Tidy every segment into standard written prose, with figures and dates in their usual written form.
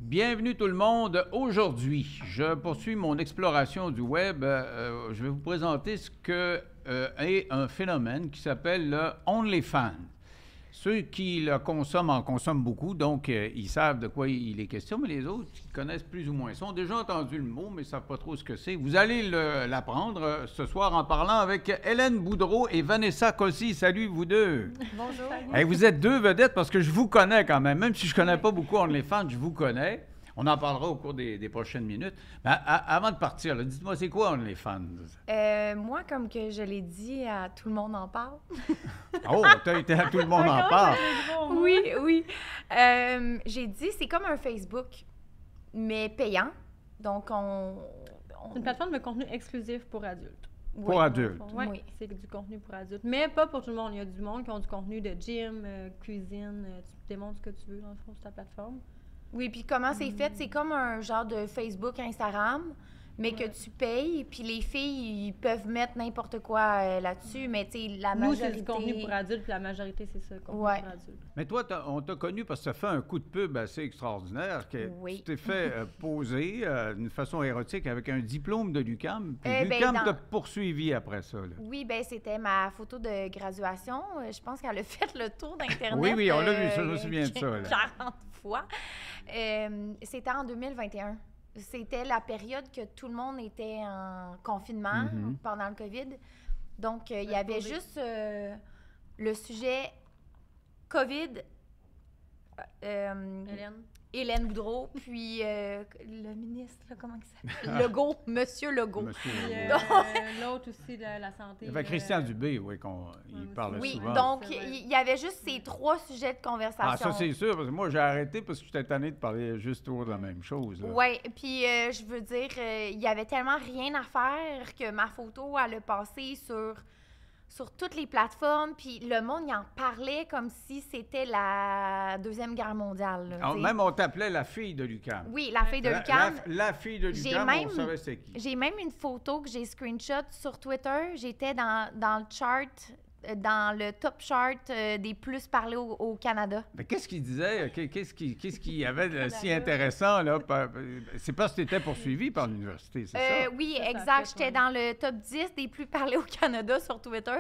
Bienvenue tout le monde. Aujourd'hui, je poursuis mon exploration du web. Je vais vous présenter ce que est un phénomène qui s'appelle le OnlyFans. Ceux qui le consomment en consomment beaucoup, donc ils savent de quoi il est question, mais les autres qui connaissent plus ou moins ça ont déjà entendu le mot, mais ne savent pas trop ce que c'est. Vous allez l'apprendre ce soir en parlant avec Hélène Boudreau et Vanessa Cossy. Salut, vous deux. Bonjour. Hey, vous êtes deux vedettes parce que je vous connais quand même si je ne connais pas beaucoup OnlyFans, je vous connais. On en parlera au cours des prochaines minutes. Mais avant de partir, dites-moi, c'est quoi OnlyFans? Moi, comme que je l'ai dit, à tout le monde en parle. Oh, t'as été à tout le monde en parle. Oui. J'ai dit, c'est comme un Facebook, mais payant. Donc, C'est une plateforme de contenu exclusif pour adultes. Pour adultes. Oui, c'est du contenu pour adultes. Mais pas pour tout le monde. Il y a du monde qui ont du contenu de gym, cuisine. Tu démontres ce que tu veux, dans le fond, sur ta plateforme. Oui, puis comment c'est fait? C'est comme un genre de Facebook, Instagram, mais que tu payes, puis les filles, ils peuvent mettre n'importe quoi là-dessus, mais tu sais, la Nous, majorité... c'est du contenu pour adultes, puis la majorité, c'est ça, contenu pour adultes. Mais toi, on t'a connu parce que ça fait un coup de pub assez extraordinaire. Que Tu t'es fait poser d'une façon érotique avec un diplôme de l'UQAM, puis l'UQAM t'a poursuivi après ça. Là. Oui, bien, c'était ma photo de graduation. Je pense qu'elle a fait le tour d'Internet. Oui, on l'a vu, ça, je me souviens de ça. Là. 40 fois. C'était en 2021. C'était la période que tout le monde était en confinement pendant le COVID. Donc, il y avait juste le sujet COVID. Hélène Boudreau, puis le ministre, là, comment il s'appelle? Legault, Monsieur Legault. L'autre aussi, la santé. Il y avait Christian Dubé, oui, il parle souvent. Oui, donc il y avait juste ces trois sujets de conversation. Ah, ça, c'est sûr, parce que moi, j'ai arrêté parce que j'étais tanné de parler juste toujours de la même chose. Oui, puis je veux dire, il y avait tellement rien à faire que ma photo, elle a passé sur toutes les plateformes, puis le monde, il en parlait comme si c'était la Deuxième Guerre mondiale. Là, même on t'appelait la fille de l'UQAM. Oui, la fille de l'UQAM. La fille de l'UQAM, on savait c'est qui. J'ai même une photo que j'ai screenshot sur Twitter. J'étais dans le chart, dans le top chart des plus parlés au Canada. Mais qu'est-ce qu'il disait? Qu'est-ce qu'il y avait de si intéressant? Là? C'est parce que tu étais poursuivi par l'université, c'est ça? Oui, exact. J'étais dans le top 10 des plus parlés au Canada sur Twitter.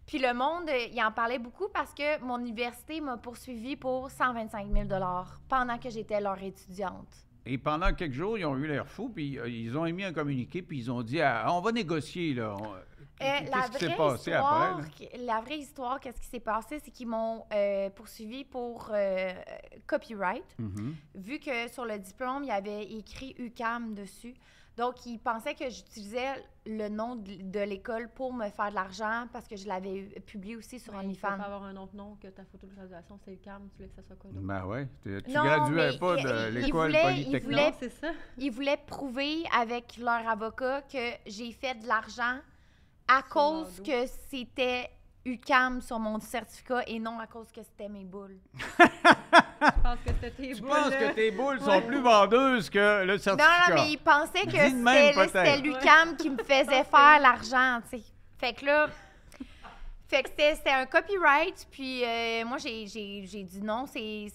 Puis le monde, il en parlait beaucoup parce que mon université m'a poursuivi pour 125 000 $ pendant que j'étais leur étudiante. Et pendant quelques jours, ils ont eu l'air fous, puis ils ont émis un communiqué, puis ils ont dit on va négocier, là. Qu'est-ce qui s'est passé après? La vraie histoire, qu'est-ce qui s'est passé, c'est qu'ils m'ont poursuivi pour copyright, vu que sur le diplôme, il y avait écrit UQAM dessus. Donc, ils pensaient que j'utilisais le nom de l'école pour me faire de l'argent parce que je l'avais publié aussi sur OnlyFans. Tu peux avoir un autre nom que ta photo de graduation, c'est UQAM, tu voulais que ça soit quoi? Ben oui, tu graduais pas de l'école polytechnique. C'est ça. Ils voulaient prouver avec leur avocat que j'ai fait de l'argent à cause que c'était UQAM sur mon certificat et non à cause que c'était mes boules. Je pense que c'était tes boules. Tu penses que tes boules sont plus vendeuses que le certificat? Non, mais ils pensaient que c'était l'UQAM qui me faisait faire l'argent, tu sais. Fait que là... Fait que c'était un copyright, puis moi, j'ai dit non, c'est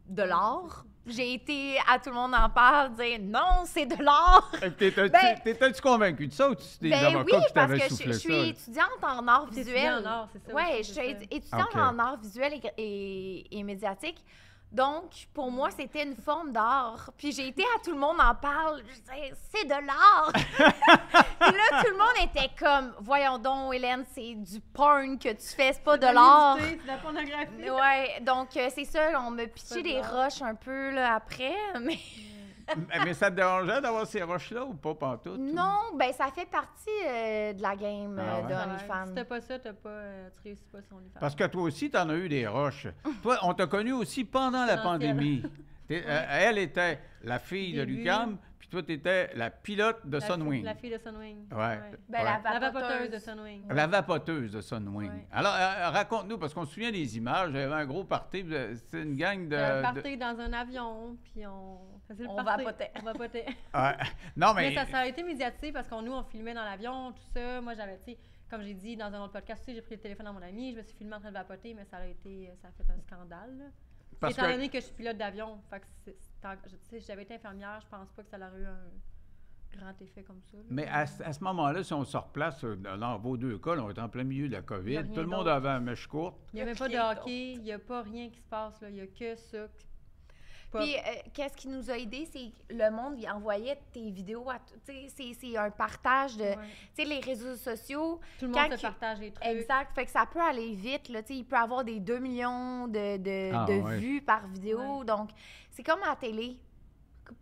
de l'art. J'ai été, à tout le monde en parle, dire non, c'est de l'art. T'étais-tu convaincu de ça ou c'est des avocats qui t'avaient soufflé ça? Je suis étudiante en art visuel. En art, c'est ça. Oui, je suis étudiante en art visuel et médiatique. Donc, pour moi, c'était une forme d'art. Puis j'ai été à tout le monde en parle. Je disais, c'est de l'art! Puis là, tout le monde était comme, voyons donc, Hélène, c'est du porn que tu fais, c'est pas de l'art. C'est de la pornographie. Oui, donc c'est ça, on me pitchait des roches un peu là, après, mais... Mais ça te dérangeait d'avoir ces roches-là ou pas pantoute? Non, ben ça fait partie de la game de OnlyFans. Si t'as pas ça, tu réussis pas sur OnlyFans. Parce que toi aussi, t'en as eu des roches. Toi, on t'a connu aussi pendant la pandémie. Elle était la fille de l'UQAM, puis toi, t'étais la pilote de Sunwing. La fille de Sunwing. Ouais. Ben, la vapoteuse de Sunwing. La vapoteuse de Sunwing. Ouais. Alors, raconte-nous, parce qu'on se souvient des images, il y avait un gros party, c'était une gang de... Un party dans un avion, puis on vapotait. On vapotait. Non, mais ça a été médiatisé parce qu'on on filmait dans l'avion, tout ça. Moi, j'avais, tu sais, comme j'ai dit dans un autre podcast aussi, j'ai pris le téléphone à mon ami, je me suis filmé en train de vapoter, mais ça a fait un scandale. Étant donné que je suis pilote d'avion, fait que Tu sais, si j'avais été infirmière, je pense pas que ça aurait eu un grand effet comme ça. Là. Mais à ce moment-là, si on se replace dans vos deux cas, là, on est en plein milieu de la Il y a COVID, rien tout le monde d'autre. avait la mèche courte. Il n'y a même pas de Rien hockey, il n'y a pas rien qui se passe, là. Il n'y a que ça. Puis, qu'est-ce qui nous a aidé, c'est que le monde il envoyait tes vidéos à... Tu sais, c'est un partage de... Ouais. Tu sais, les réseaux sociaux... Tout le quand monde se il- partage les trucs. Exact. Fait que ça peut aller vite, là. Tu sais, il peut avoir des 2 millions de ouais. vues par vidéo. Ouais. Donc, c'est comme à la télé.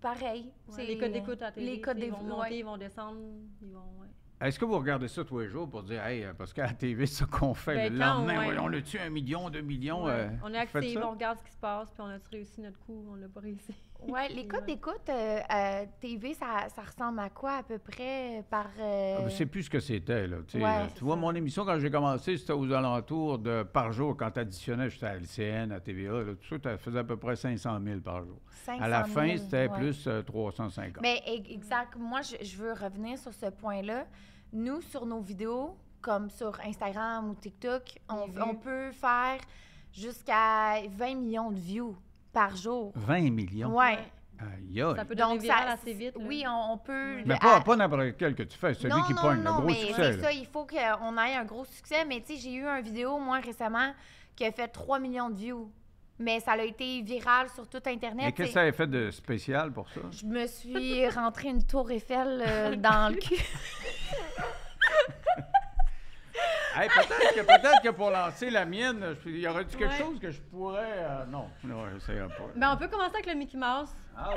Pareil. Ouais, les codes d'écoute à la télé, Les codes ils vont d'écoute, monter, ouais. ils vont descendre, ils vont... Ouais. Est-ce que vous regardez ça tous les jours pour dire, hey, parce qu'à la TV, c'est ça qu'on fait Ben, le quand, lendemain, ouais. voyons, on a-tu 1 million, 2 millions? Ouais. On est vous faites actifs, ça? on regarde ce qui se passe, puis on a-tu réussi notre coup, on l'a pas réussi. Ouais, les codes Ouais. d'écoute TV, ça ressemble à quoi à peu près par... Ah, ben, c'est plus ce que c'était, là. Tu sais, Ouais, tu c'est vois, ça. mon émission, quand j'ai commencé, c'était aux alentours de par jour. Quand tu additionnais, j'étais à LCN, à TVA, là, tout ça, ça faisait à peu près 500 000 par jour. 500 À la 000, fin, c'était ouais. plus 350. Mais exact. Moi, je veux revenir sur ce point-là. Nous, sur nos vidéos, comme sur Instagram ou TikTok, Les on vues. peut faire jusqu'à 20 millions de views par jour. 20 millions? Ouais. Aïe, aïe. Ça peut devenir Donc, viral assez vite. Là. Oui, on peut... Mais à- pas n'importe lequel que tu fais, celui non, qui non, pogne, non, le gros mais succès. c'est là. ça, il faut qu'on ait un gros succès. Mais tu sais, j'ai eu une vidéo, moi, récemment, qui a fait 3 millions de views. Mais ça a été viral sur tout Internet. Et qu'est-ce que ça a fait de spécial pour ça? Je me suis rentré une tour Eiffel dans le cul. Hey, peut-être que pour lancer la mienne, il y aurait-tu quelque Ouais. chose que je pourrais... non, ça ira pas. Ben, on peut commencer avec le Mickey Mouse. Ah, OK.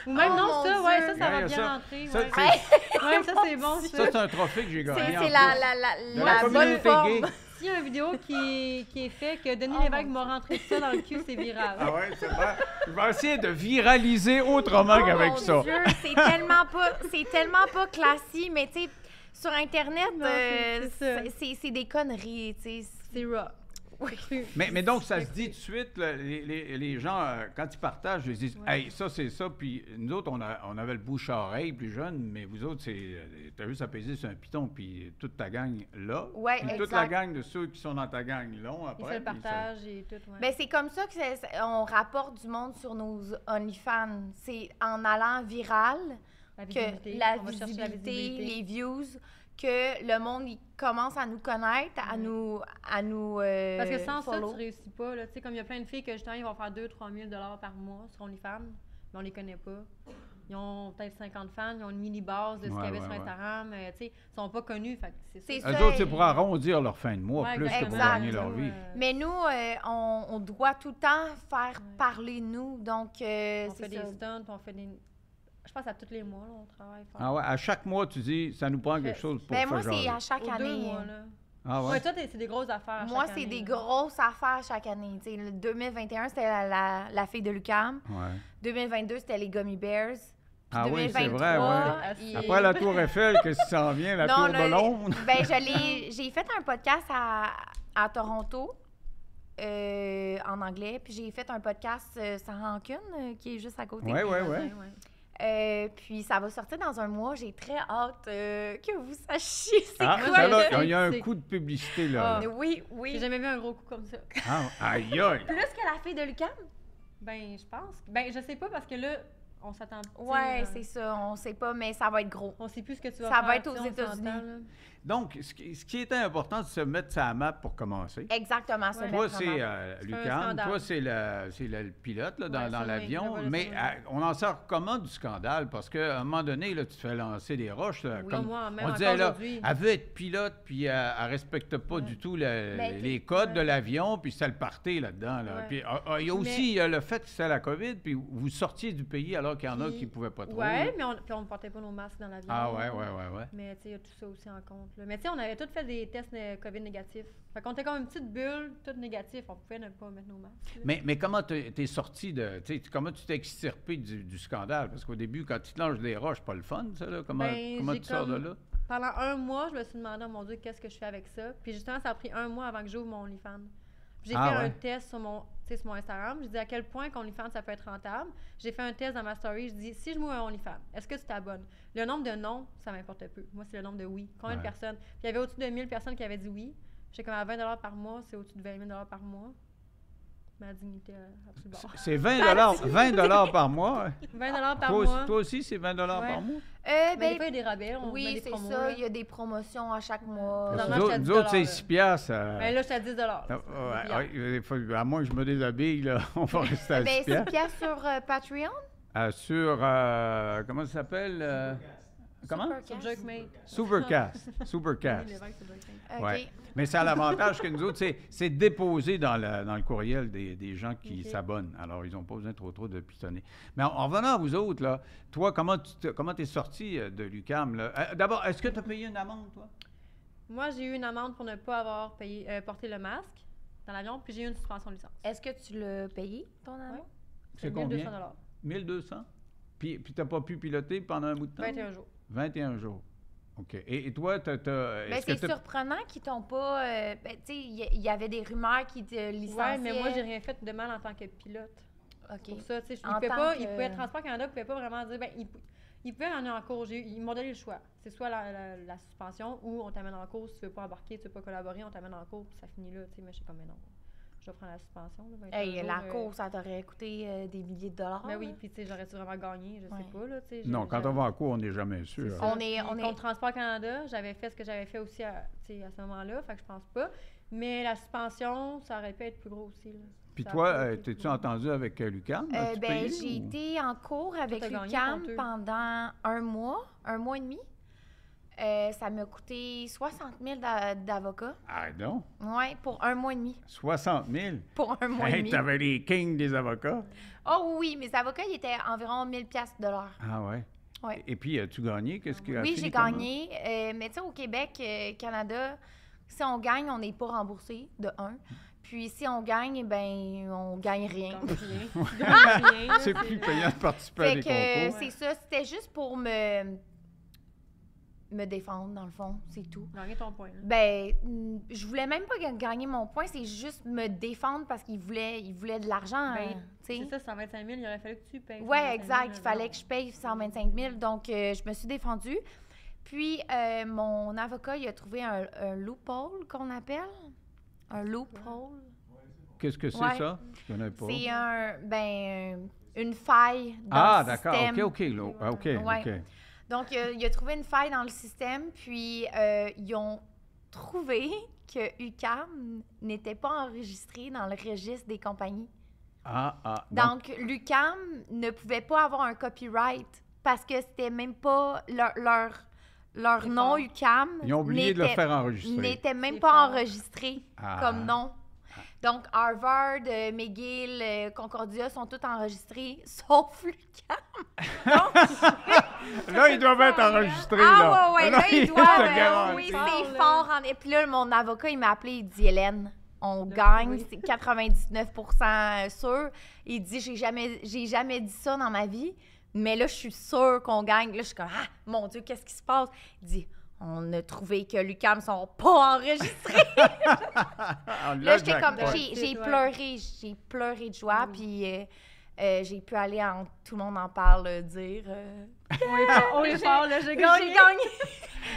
Ou même Oh, non, mon ça, ouais, Dieu. ça Ouais, va il y a bien ça. rentrer. Ça, Ouais, c'est- ouais, ça, c'est bon, Ça, ça. c'est un trophée que j'ai gagné. C'est en c'est plus. la De bonne communauté forme. gay. S'il y a une vidéo qui est faite, que Denis Oh, Lévesque mon m'a rentré ça dans le cul, c'est viral. Ah ouais, c'est vrai. Je vais essayer de viraliser autrement Oh qu'avec mon ça. Dieu, c'est tellement pas classique, mais tu sais, sur Internet, Non, c'est ça. c'est des conneries, tu sais. C'est raw. Oui. Cru. Mais donc, ça se dit tout de suite, là, les gens, quand ils partagent, ils disent Ouais. Hey, ça, c'est ça. Puis nous autres, on avait le bouche-oreille plus jeune, mais vous autres, t'as juste à peser sur un piton, puis toute ta gang là. Ouais, Puis toute exact. la gang de ceux qui sont dans ta gang l'ont Il après. fait le puis ça- partage et tout. Ouais. Ben, c'est comme ça on rapporte du monde sur nos OnlyFans. C'est en allant viral la que visibilité. la On va chercher visibilité, les views, que le monde il commence à nous connaître, à nous Parce que sans follow. ça, tu réussis pas. Là. Tu sais, comme il y a plein de filles que justement, ils vont faire 2-3 000 $ par mois sur OnlyFans, mais on les connaît pas. Ils ont peut-être 50 fans, ils ont une mini-base de ce Ouais, qu'il y avait ouais, sur ouais. Instagram. Tu sais, ils sont pas connus. Fait que c'est C'est ça. Eux autres, c'est pour arrondir leur fin de mois, Ouais, plus que pour exact. gagner leur vie. Mais nous, on doit tout le temps faire Ouais. parler nous. Donc, On c'est fait des ça. stunts, on fait des... Je pense à tous les mois, là, on travaille fort. Ah ouais, à chaque mois, tu dis, ça nous prend quelque chose pour Ben, faire moi, c'est jaser. à chaque Aux 2 année. mois, là. Ah ouais? Ouais, toi, c'est des grosses affaires. Moi, chaque c'est année, des là. grosses affaires chaque année. Tu sais, le 2021, c'était la fille de Lucam. Ouais. 2022, c'était les Gummy Bears. Puis Ah oui, c'est 2023, vrai, ouais. il- Après la Tour Eiffel, qu'est-ce qui s'en vient? La Non, Tour là, de Londres? Ben, j'ai fait un podcast à Toronto en anglais. Puis j'ai fait un podcast sans rancune qui est juste à côté. Oui, oui, oui. Ouais. Puis ça va sortir dans un mois. J'ai très hâte que vous sachiez c'est Ah, quoi. ça, le- là, il y a un c'est- coup de publicité, là. Ah. Oui, J'ai oui. jamais vu un gros coup comme ça. Ah, aïe, aïe! Plus que la fille de Lucam? Ben, je pense. Ben, je sais pas parce que là, on s'attend. tu sais, Ouais, c'est ça. On sait pas, mais ça va être gros. On sait plus ce que tu vas Ça faire. va être tu sais, aux on s'entend, États-Unis. là. Donc, ce qui était important, c'est de se mettre sa map pour commencer. Exactement, ça Ouais. Toi, mettre en c'est avant. C'est un Lucam, scandale. toi, c'est le pilote là, dans Ouais, ça, oui, l'avion. la Mais volonté, on en sort comment du scandale? Parce qu'à un moment donné, là, tu te fais lancer des roches. Là, Oui, comme moi, même on encore disait, là, aujourd'hui. elle veut être pilote, puis elle ne respecte pas Ouais. du tout Ben, les codes ouais. de l'avion, puis c'est le party là-dedans. Là. Ouais. Puis il y a aussi le fait que c'est la COVID, puis vous sortiez du pays alors qu'il y en a Puis- qui ne pouvaient pas trop. Ouais, là. mais on ne portait pas nos masques dans l'avion. Ah ouais, ouais, ouais, ouais. Mais tu sais, il y a tout ça aussi en compte. Là. Mais tu sais, on avait tous fait des tests COVID négatifs. Fait qu'on était comme une petite bulle, tout négatif. On pouvait ne pas mettre nos masques. là. Mais comment t'es sorti de... Comment tu t'es extirpé du scandale? Parce qu'au début, quand tu te lances des roches, pas le fun, ça, là. Comment Ben, tu sors de là? Pendant un mois, je me suis demandé, oh mon Dieu, qu'est-ce que je fais avec ça? Puis justement, ça a pris un mois avant que j'ouvre mon OnlyFans. J'ai Ah fait ouais. un test sur mon Instagram. J'ai dit à quel point qu'OnlyFans, ça peut être rentable. J'ai fait un test dans ma story. Je dis, si je m'ouvre un OnlyFans, est-ce que tu t'abonnes? Le nombre de non, ça m'importe peu. Moi, c'est le nombre de oui. Combien de Ouais. personnes? Puis il y avait au-dessus de 1000 personnes qui avaient dit oui. J'étais comme à 20 $ par mois, c'est au-dessus de 20 000 $ par mois. ma dignité à tout bord. C'est 20 par mois. Hein? 20 par Toi, mois. toi aussi, c'est 20 par mois? Mais des fois, il y a des rabais, on met oui, des c'est promos. ça. Là. Il y a des promotions à chaque mois. Dans Nous j'étais à autres, c'est 10 6 piastres. Ben là, je suis à 10 Des fois, à moins que je me déshabille, là, on va rester à 6 Ben, 6 piastres. piastres sur Patreon. Sur, comment ça s'appelle? Comment? Sur Jerkmate. Supercast. Oui, Supercast. l'évêque, c'est Jerkmate. OK. Ouais. Mais ça a l'avantage que nous autres, c'est déposé dans le courriel des gens qui OK. s'abonnent. Alors, ils n'ont pas besoin trop de pitonner. Mais en revenant à vous autres, là, toi, comment t'es sorti de l'UQAM? Là? D'abord, est-ce que tu as payé une amende, toi? Moi, j'ai eu une amende pour ne pas avoir porté le masque dans l'avion, puis j'ai eu une suspension de licence. Est-ce que tu l'as payé, ton amende? C'est combien? 1200 1200? Puis tu n'as pas pu piloter pendant un bout de temps? 21 jours. 21 jours. OK. Et toi, Ben, est-ce que c'est surprenant qu'ils t'ont pas... ben, tu sais, il y avait des rumeurs qui te licenciaient. Ouais, mais moi, j'ai rien fait de mal en tant que pilote. OK. Pour ça, tu sais, En il tant que- pouvait, Transport Canada pouvait pas vraiment dire, ben, il pouvait aller en cours. Ils m'ont donné le choix. C'est soit la suspension ou on t'amène en cours. Si tu veux pas embarquer, tu veux pas collaborer, on t'amène en cours, puis ça finit là, tu sais. Mais je suis comme, mais non, je vais prendre la suspension. Là, 21 Hey, jours, la course, ça t'aurait coûté des milliers de dollars. Mais oui, là. puis tu sais, j'aurais-tu vraiment gagné, je Ouais. sais pas, là, tu sais. Non, quand on va en cours, on n'est jamais sûr. C'est ça. On est- Puis contre Transport Canada, j'avais fait ce que j'avais fait aussi à ce moment-là, fait que je pense pas. Mais la suspension, ça aurait pu être plus gros aussi. Là. Puis Ça toi, aurait pu être t'es-tu plus gros. entendu avec l'UQAM? As-tu Ben, payé, j'ai ou- été en cours avec t'as gagné l'UQAM contre eux. pendant un mois et demi. Ça m'a coûté 60 000 d'avocat. Ah non, Oui, pour un mois et demi. 60 000. Pour un mois et Hey, demi. t'avais les kings des avocats. Oh oui, mes avocats, ils étaient environ 1000 piastres de l'heure. Ah ouais. Ouais. Et puis, as-tu gagné? Qu'est-ce qui a Oui, fini j'ai comment? gagné. Mais tu sais, au Québec, Canada, si on gagne, on n'est pas remboursé, de un. Puis si on gagne, ben on gagne rien. Donc, rien. C'est plus payant de participer à Fait des que concours. c'est ça, c'était juste pour me défendre, dans le fond, c'est tout. Gagner ton point. Là. Ben, je voulais même pas gagner mon point, c'est juste me défendre parce qu'il voulait de l'argent, Ben, tu sais. C'est ça, 125 000, il aurait fallu que tu payes. Ouais, 125 000, exact. Il fallait non. que je paye 125 000. Donc, je me suis défendue. Puis, mon avocat, il a trouvé un loophole qu'on appelle. Un loophole. Qu'est-ce que c'est, Ouais. ça? Je connais pas. C'est une faille dans Ah, le d'accord. système. OK. OK, Ouais. OK. Donc, il a trouvé une faille dans le système, puis ils ont trouvé que UQAM n'était pas enregistré dans le registre des compagnies. Ah. Donc, l'UQAM ne pouvait pas avoir un copyright parce que c'était même pas leur C'est nom fort. UQAM. Ils ont oublié de le n'était- faire enregistrer. N'était même C'est pas fort. enregistré Ah. comme nom. Donc, Harvard, McGill, Concordia sont tous enregistrés, sauf l'UQAM. Là, ils doivent être enregistrés, là. Ah ouais, là, ils te doivent. garantis. Oui, Fort, c'est là. fort. Et puis là, mon avocat, il m'a appelé, il dit, Hélène, on Là, gagne, oui. c'est 99% sûr. Il dit, j'ai jamais dit ça dans ma vie, mais là, je suis sûre qu'on gagne. Là, je suis comme, ah, mon Dieu, qu'est-ce qui se passe? Il dit, on a trouvé que l'UQAM sont pas enregistrés. Ah, Là, j'étais jackpot. comme, j'ai pleuré de joie, puis j'ai pu aller en tout le monde en parle dire. On est fort, là, j'ai J'ai gagné. gagné.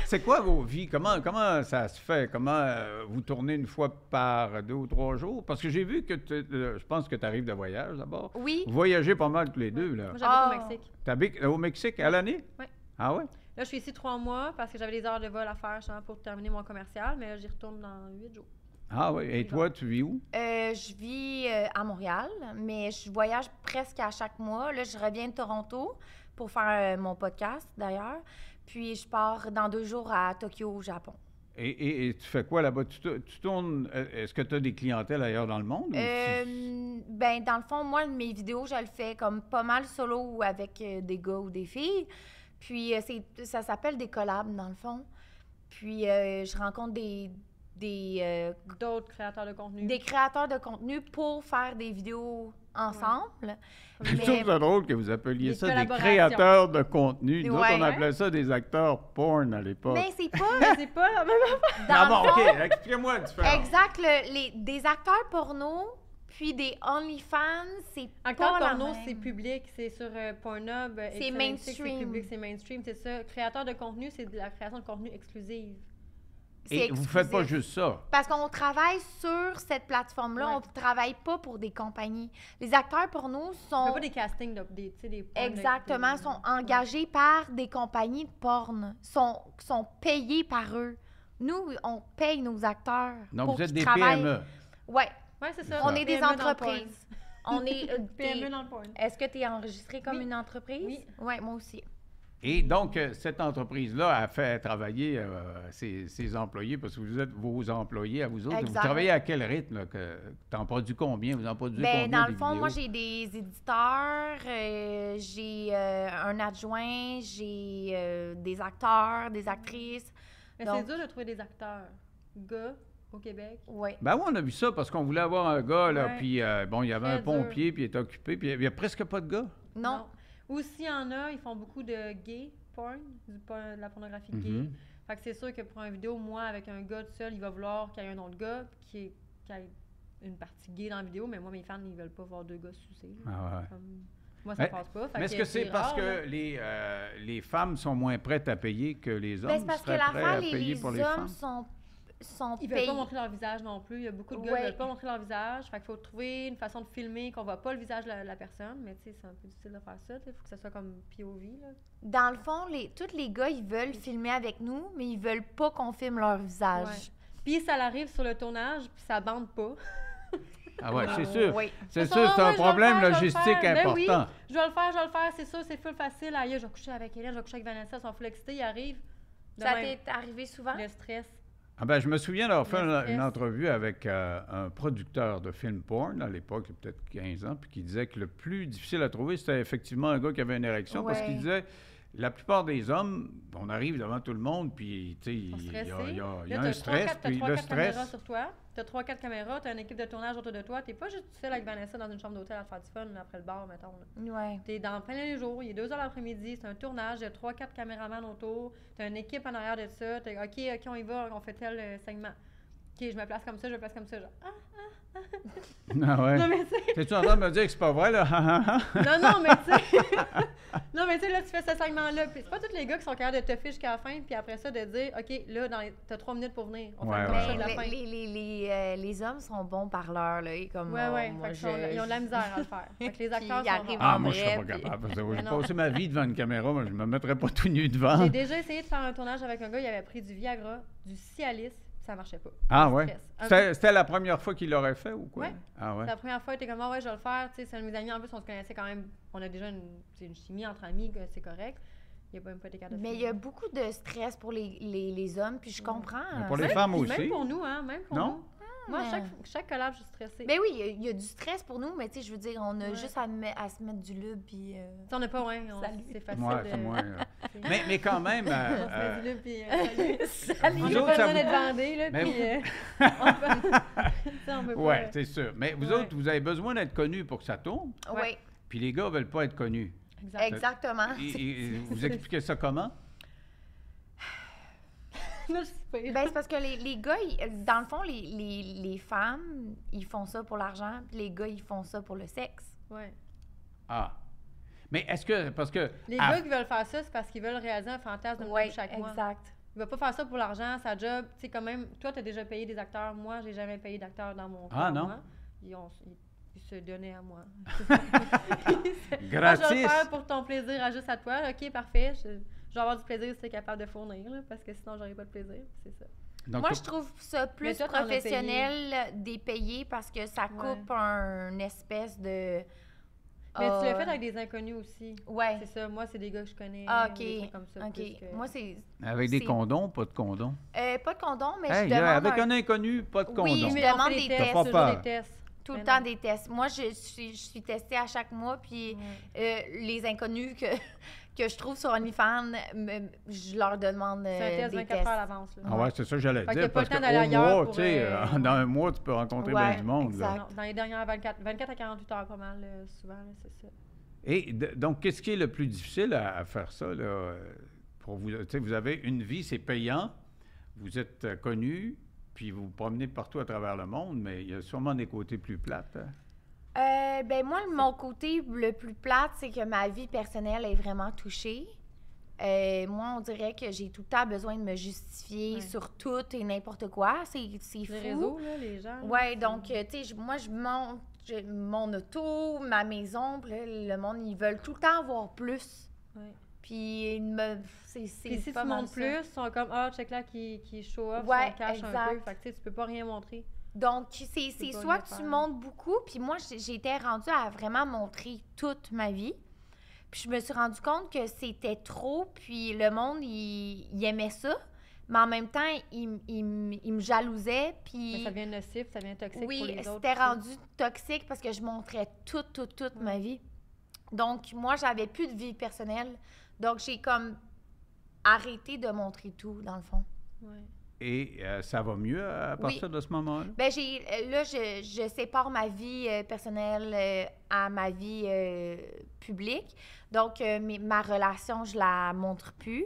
C'est quoi vos vies? Comment ça se fait? Comment vous tournez une fois par 2 ou 3 jours? Parce que j'ai vu que je pense que tu arrives de voyage d'abord. Oui. Vous voyagez pas mal tous les deux, là. Moi, j'habite Ah. au Mexique. T'habites au Mexique à l'année? Oui. Ah ouais? Là, je suis ici 3 mois parce que j'avais des heures de vol à faire justement, pour terminer mon commercial, mais là, j'y retourne dans 8 jours. Ah oui. Et toi, tu vis où? Je vis à Montréal, mais je voyage presque à chaque mois. Là, je reviens de Toronto pour faire mon podcast, d'ailleurs. Puis, je pars dans 2 jours à Tokyo, au Japon. Et tu fais quoi là-bas? Tu tournes. Est-ce que tu as des clientèles ailleurs dans le monde? ou Ben, dans le fond, moi, mes vidéos, je le fais comme pas mal solo ou avec des gars ou des filles. Puis, ça s'appelle des collabs, dans le fond. Puis, je rencontre D'autres créateurs de contenu. des créateurs de contenu pour faire des vidéos ensemble. Je Mais- trouve ça drôle que vous appeliez Des ça des collaborations. créateurs de contenu. Nous autres, Ouais. on appelait ça des acteurs porn à l'époque. Mais c'est pas Mais c'est pas la même affaire. dans Ah le bon, fond, OK. Expliquez-moi la différence. exact, des acteurs porno puis des OnlyFans, c'est Acteur pas la porno, même. c'est public, c'est sur Pornhub. C'est X96, mainstream. C'est public, c'est mainstream, c'est ça. Créateur de contenu, c'est de la création de contenu exclusive. Et vous ne faites pas juste ça. Parce qu'on travaille sur cette plateforme-là, on ne travaille pas pour des compagnies. Les acteurs porno sont... On fait pas des castings, des Exactement, sont engagés par des compagnies de porn, sont payés par eux. Nous, on paye nos acteurs. Donc, pour vous êtes qu'ils des travaillent. PME. Oui, Oui, c'est ça. on est des PME dans le entreprises. On est... PME dans le porn. Est-ce que tu es enregistré comme Oui. une entreprise? Oui. Oui, moi aussi. Et donc, cette entreprise-là a fait travailler ses employés, parce que vous êtes vos employés à vous autres. Exact. Vous travaillez à quel rythme? Là, tu en produis combien? Vous en produisez Ben, combien dans des le fond, vidéos? moi, j'ai des éditeurs, j'ai un adjoint, j'ai des acteurs, des actrices. Mais Donc- c'est dur de trouver des acteurs gars au Québec. Oui. Ben oui, on a vu ça, parce qu'on voulait avoir un gars, là, Ouais. puis bon, il y avait Très un pompier, puis il était occupé, puis il n'y a presque pas de gars. Non. Ou s'il y en a, ils font beaucoup de gay porn, de la pornographie gay. Mhm. Fait que c'est sûr que pour une vidéo, moi, avec un gars tout seul, il va vouloir qu'il y ait un autre gars, qui ait une partie gay dans la vidéo, mais moi, mes fans, ils veulent pas voir deux gars sucer. Ah ouais. Moi, ça passe pas. Fait Mais est-ce que c'est parce rare, que là. les femmes sont moins prêtes à payer que les hommes Ben, c'est parce que seraient prêts l'affaire, à payer les pour les hommes femmes? sont Ils veulent payés. pas montrer leur visage non plus. Il y a beaucoup de gars Ouais. qui veulent pas montrer leur visage. Fait qu'il faut trouver une façon de filmer qu'on voit pas le visage de la personne. Mais tu sais, c'est un peu difficile de faire ça. Il faut que ça soit comme POV. Là. Dans le fond, tous les gars, ils veulent filmer avec nous, mais ils veulent pas qu'on filme leur visage. Ouais. Puis ça arrive sur le tournage, puis ça bande pas. Ah ouais, c'est sûr. Oui. C'est Ça, sûr, c'est ouais, un je vais problème le faire, je vais le logistique faire. Ben oui. important. Je vais le faire, c'est sûr, c'est full facile. Aïe, je vais coucher avec Hélène, je vais coucher avec Vanessa, ils sont full excités, ils arrivent. De Ça même, t'est arrivé souvent? le stress. Ah ben, je me souviens d'avoir fait Le stress. une entrevue avec un producteur de film porn à l'époque, il y a peut-être 15 ans, puis qui disait que le plus difficile à trouver, c'était effectivement un gars qui avait une érection, parce Ouais. qu'il disait, la plupart des hommes, on arrive devant tout le monde, puis tu sais, Ils sont il y stressés. a Là, un t'as stress, puis le 3-4 caméras stress... sur toi. T'as 3-4 caméras, t'as une équipe de tournage autour de toi. T'es pas juste seul avec Vanessa dans une chambre d'hôtel à te faire du fun après le bar, mettons. Là. Ouais. T'es dans plein les jours, il est 2 heures l'après-midi, c'est un tournage, il y a 3-4 caméramans autour, t'as une équipe en arrière de ça, t'es OK, on y va, on fait tel segment. OK, je me place comme ça, je me place comme ça, genre. Ah ouais. Non, mais tu sais, T'es-tu en train de me dire que c'est pas vrai, là? non, mais tu sais, non, mais tu sais, là, tu fais ce segment-là, puis c'est pas tous les gars qui sont capables de te ficher jusqu'à la fin, puis après ça, de dire, OK, là, t'as 3 minutes pour venir, on Ouais, fait ouais, le Mais de la fin. les hommes sont bons parleurs, là. Et comme, Ouais, oh, ouais, moi, fait qu'ils ont de la misère à le faire. Fait que les Puis acteurs ils sont arrivent rares. Ah, moi, je serais pas vrai, puis- capable. Parce que Mais j'ai non. passé ma vie devant une caméra, mais je me mettrais pas tout nu devant. J'ai déjà essayé de faire un tournage avec un gars, il avait pris du Viagra, du Cialis, puis ça marchait pas. Ah Le ouais? stress. C'était la première fois qu'il l'aurait fait ou quoi? Ouais. Ah ouais? La première fois, il était comme, ah ouais, je vais le faire. Tu sais, c'est un de mes amis, en plus, on se connaissait quand même. On a déjà une chimie entre amis, que c'est correct. Il n'a même pas été capable de Mais il y a beaucoup de stress pour les hommes, puis je comprends. Mais pour les ça. femmes Puis aussi. Même pour nous, hein, même pour Non? nous. Moi, mais- chaque collab, je suis stressée. Ben oui, il y a du stress pour nous, mais tu sais, je veux dire, on a Ouais. juste à se mettre du lube, puis... Tu sais, on n'a pas, ouais, Salut. c'est facile. Ouais, de... c'est moins, c'est- mais quand même, on se met du lube, puis Salut. on Vous n'a autres, pas ça besoin vous- d'être bandé, là, Mais puis on peut... tu sais, on peut pas... ouais, c'est sûr. Mais vous Ouais. autres, vous avez besoin d'être connus pour que ça tourne, Oui, puis les gars veulent pas être connus. Exact. exactement. Vous expliquez ça comment? Là, je suis pire. Ben, c'est parce que les gars, dans le fond, les femmes, ils font ça pour l'argent, puis les gars, ils font ça pour le sexe. Ouais. Ah. Mais est-ce que, parce que... Les à- gars qui veulent faire ça, c'est parce qu'ils veulent réaliser un fantasme de Oui, chaque mois. exact. Il va pas faire ça pour l'argent, sa job. Tu sais, quand même, toi, tu as déjà payé des acteurs. Moi, j'ai jamais payé d'acteurs dans mon Ah, corps, non? moi. Ils se donnaient à moi. Ah, je vais le Gratis! faire pour ton plaisir, juste à toi. OK, parfait. Je vais avoir du plaisir si tu es capable de fournir, là, parce que sinon, j'aurais pas de plaisir. C'est ça. Donc, Moi, je trouve ça plus toi, t'en as professionnel des payés parce que ça Ouais. coupe un espèce de... Mais tu l'as Ah, fait avec des inconnus aussi. Ouais. C'est ça. Moi, c'est des gars que je connais. Ah, ou des OK. trucs comme ça. OK. plus que- Moi, c'est... avec des c'est- condoms, pas de condoms? Pas de condom, mais Hey, je demande avec un- un inconnu, pas de Oui, condom. je mais on demande fait des des tests. tests, T'as pas toujours peur. des tests. tout le Mais temps non. des tests. Moi, je suis testée à chaque mois, puis les inconnus que je trouve sur OnlyFans, je leur demande C'est un test des 24 tests. heures à l'avance. là. Ah ouais, c'est ça que j'allais Fait qu'il y dire. a pas Parce le temps qu'au d'aller ailleurs mois, pour, tu sais, dans un mois, tu peux rencontrer bien Ouais, du monde. là. exact. Non, dans les dernières 24 à 48 heures, pas mal, souvent, là, c'est ça. Et donc, qu'est-ce qui est le plus difficile à faire ça, là, pour vous? Tu sais, vous avez une vie, c'est payant, vous êtes connu, puis vous vous promenez partout à travers le monde, mais il y a sûrement des côtés plus plates. Hein? Ben moi, mon côté le plus plate, c'est que ma vie personnelle est vraiment touchée. Moi, on dirait que j'ai tout le temps besoin de me justifier sur tout et n'importe quoi. C'est fou. Les réseaux, là, les gens. Ouais, donc, tu sais, moi, je monte mon auto, ma maison, puis là, le monde, ils veulent tout le temps avoir plus. Ouais. Puis, c'est Puis si pas tu mal montres ça. plus, ils sont comme, check là qui show off, Ouais, son cash un exact. peu. Fait que tu sais, tu peux pas rien montrer. Donc, c'est pas soit le que tu faire. montes beaucoup, puis moi, j'étais rendue à vraiment montrer toute ma vie. Puis je me suis rendu compte que c'était trop, puis le monde, il aimait ça. Mais en même temps, il me jalousait, puis... Mais ça devient nocif, ça devient toxique pour Oui, les autres. c'était aussi. rendu toxique parce que je montrais toute ma vie. Donc, moi, j'avais plus de vie personnelle. Donc, j'ai comme arrêté de montrer tout, dans le fond. Ouais. Et ça va mieux à partir de ce moment-là? Ben, là, je sépare ma vie personnelle à ma vie publique. Donc, ma relation, je la montre plus.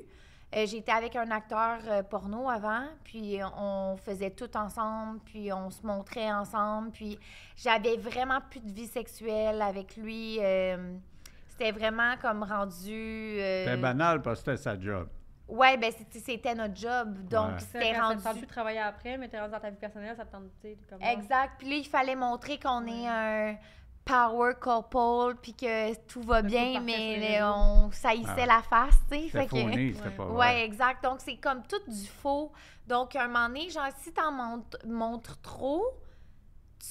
J'étais avec un acteur porno avant, puis on faisait tout ensemble, puis on se montrait ensemble, puis j'avais vraiment plus de vie sexuelle avec lui. C'était vraiment comme rendu... C'était banal parce que c'était sa job. Ouais, ben c'était notre job, donc Ouais. c'était Ça rendu... te tente plus de travailler après, mais t'es rendu dans ta vie personnelle, ça te tente, tu sais, comme... Exact. Puis là, il fallait montrer qu'on est un power couple, puis que tout va Le bien, couple parfait sur les mais réseaux. on saillissait la face, tu sais. C'était Fait que... fauné, c'était pas vrai. Ouais, exact. Donc, c'est comme tout du faux. Donc, à un moment donné, genre, si t'en montres trop,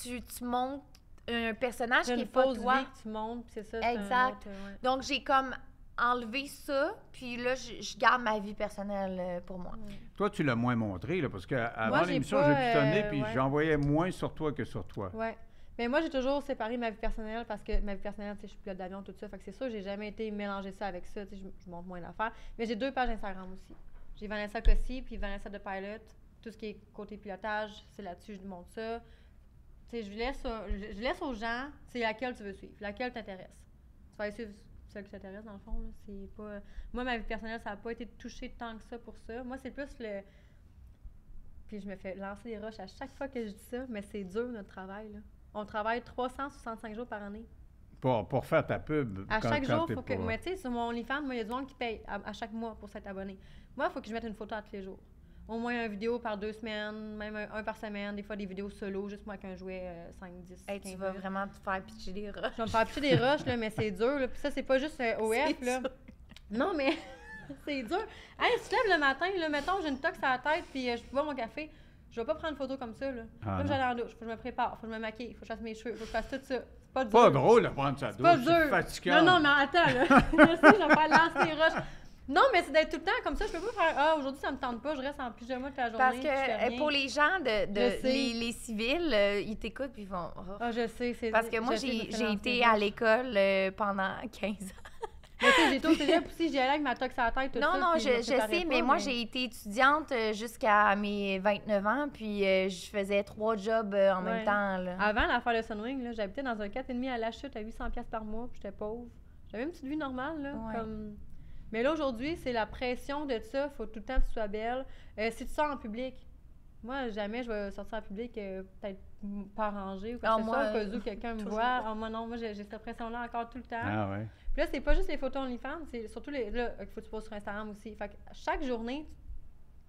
tu montres un personnage C'est qui une est pas fausse toi. vie que tu montes, puis c'est ça, c'est un Exact. autre, ouais. Donc, j'ai comme enlevé ça, puis là, je garde ma vie personnelle pour moi. Toi, tu l'as moins montré, là, parce qu'avant Moi, j'ai l'émission, pas, j'ai pitonné, puis ouais. j'en voyais moins sur toi que sur toi. Ouais. Mais moi, j'ai toujours séparé ma vie personnelle parce que ma vie personnelle, tu sais, je suis pilote d'avion, tout ça. Fait que c'est sûr, j'ai jamais été mélanger ça avec ça. Tu sais, je montre moins l'affaire. Mais j'ai 2 pages Instagram aussi. J'ai Vanessa Cossi puis Vanessa de Pilot. Tout ce qui est côté pilotage, c'est là-dessus, je montre ça. Tu sais, je laisse aux gens, c'est laquelle tu veux suivre, laquelle t'intéresse. Tu vas aller suivre celle qui t'intéresse, dans le fond. Là. C'est pas... Moi, ma vie personnelle, ça n'a pas été touché tant que ça pour ça. Moi, c'est plus le... Puis je me fais lancer des roches à chaque fois que je dis ça, mais c'est dur, notre travail, là. On travaille 365 jours par année. Pour faire ta pub. À chaque jour, t'es il faut que. pas- Mais tu sais, sur mon OnlyFans, moi, il y a du monde qui paye à chaque mois pour s'être abonné. Moi, il faut que je mette une photo à tous les jours. Au moins une vidéo par 2 semaines, même un par semaine, des fois des vidéos solo, juste moi avec un jouet 5, 10, Hey, 15 tu vas minutes. vraiment te faire pitcher des roches. Je vais me faire pitcher des rushs, là, mais c'est dur. Là. Puis ça, c'est pas juste OF. Là. sûr. Non, mais c'est dur. Hey, si tu te lèves le matin, là, mettons, j'ai une tox à la tête, puis je bois mon café. Je vais pas prendre une photo comme ça. Là, Ah, là non. j'allais en douche, faut que je me prépare, faut que je me maquille, faut que je fasse mes cheveux, faut que je fasse tout ça. C'est pas dur. Pas drôle de prendre sa C'est pas douche, dur. c'est fatigant. Non, mais attends, là. Je sais, je vais faire lancer des roches. Non, mais c'est d'être tout le temps comme ça. Je peux pas faire aujourd'hui, ça me tente pas, je reste en pyjama toute la journée. Parce puis je fais que rien. pour les gens, Je sais. les civils, ils t'écoutent puis ils vont... oh. Ah, je sais, c'est. Parce que moi, je sais, je me fais j'ai lancer été des à roches. l'école pendant 15 ans. Mais tu sais, j'ai été au cégep aussi, j'y allais avec ma tox à la tête, tout Non, ça. non, puis je me préparais sais, pas, mais moi, j'ai été étudiante jusqu'à mes 29 ans, puis je faisais 3 jobs en Ouais. même temps. Là. Avant l'affaire de Sunwing, là, j'habitais dans un 4,5 à la chute à 800$ par mois, puis j'étais pauvre. J'avais une petite vie normale, là, Ouais. comme... Mais là, aujourd'hui, c'est la pression de ça. Faut tout le temps que tu sois belle. Si tu sors en public, moi, jamais je vais sortir en public peut-être pas rangée ou quoi Ah, que ce moi, soit, au cas où quelqu'un me toujours. voit. Ah, moi, non, moi, j'ai cette pression-là encore tout le temps. Ah ouais. Puis là, c'est pas juste les photos OnlyFans, c'est surtout les... Là, il faut que tu poses sur Instagram aussi. Fait que chaque journée,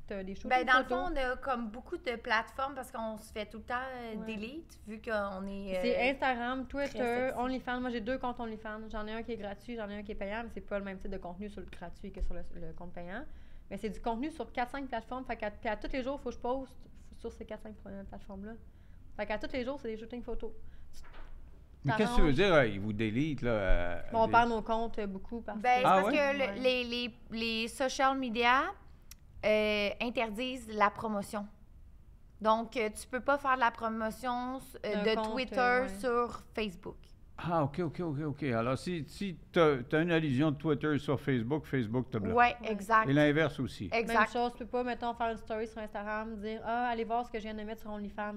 tu as des choses Ben, dans le fond, on a comme beaucoup de plateformes parce qu'on se fait tout le temps Ouais. delete, vu qu'on est... C'est Instagram, très Twitter, sexy. OnlyFans. Moi, j'ai 2 comptes OnlyFans. J'en ai un qui est gratuit, j'en ai un qui est payant, mais c'est pas le même type de contenu sur le gratuit que sur le compte payant. Mais c'est du contenu sur 4-5 plateformes. Fait qu'à puis à tous les jours, il faut que je poste sur ces 4-5 plateformes-là. Fait qu'à tous les jours, c'est des shootings photos. Mais qu'est-ce que tu veux dire, ils vous délitent, là? Bon, on perd nos comptes beaucoup parce Ben, c'est que... parce ouais? que Ouais. les social media interdisent la promotion. Donc, tu peux pas faire de la promotion D'un de compte, Twitter ouais. sur Facebook. Ah, OK. Alors, si tu as une allusion de Twitter sur Facebook, Facebook te bloque. Oui, Ouais. exact. Et l'inverse aussi. Même Exact. chose, tu peux pas, mettons, faire une story sur Instagram, dire « Ah, allez voir ce que je viens de mettre sur OnlyFans.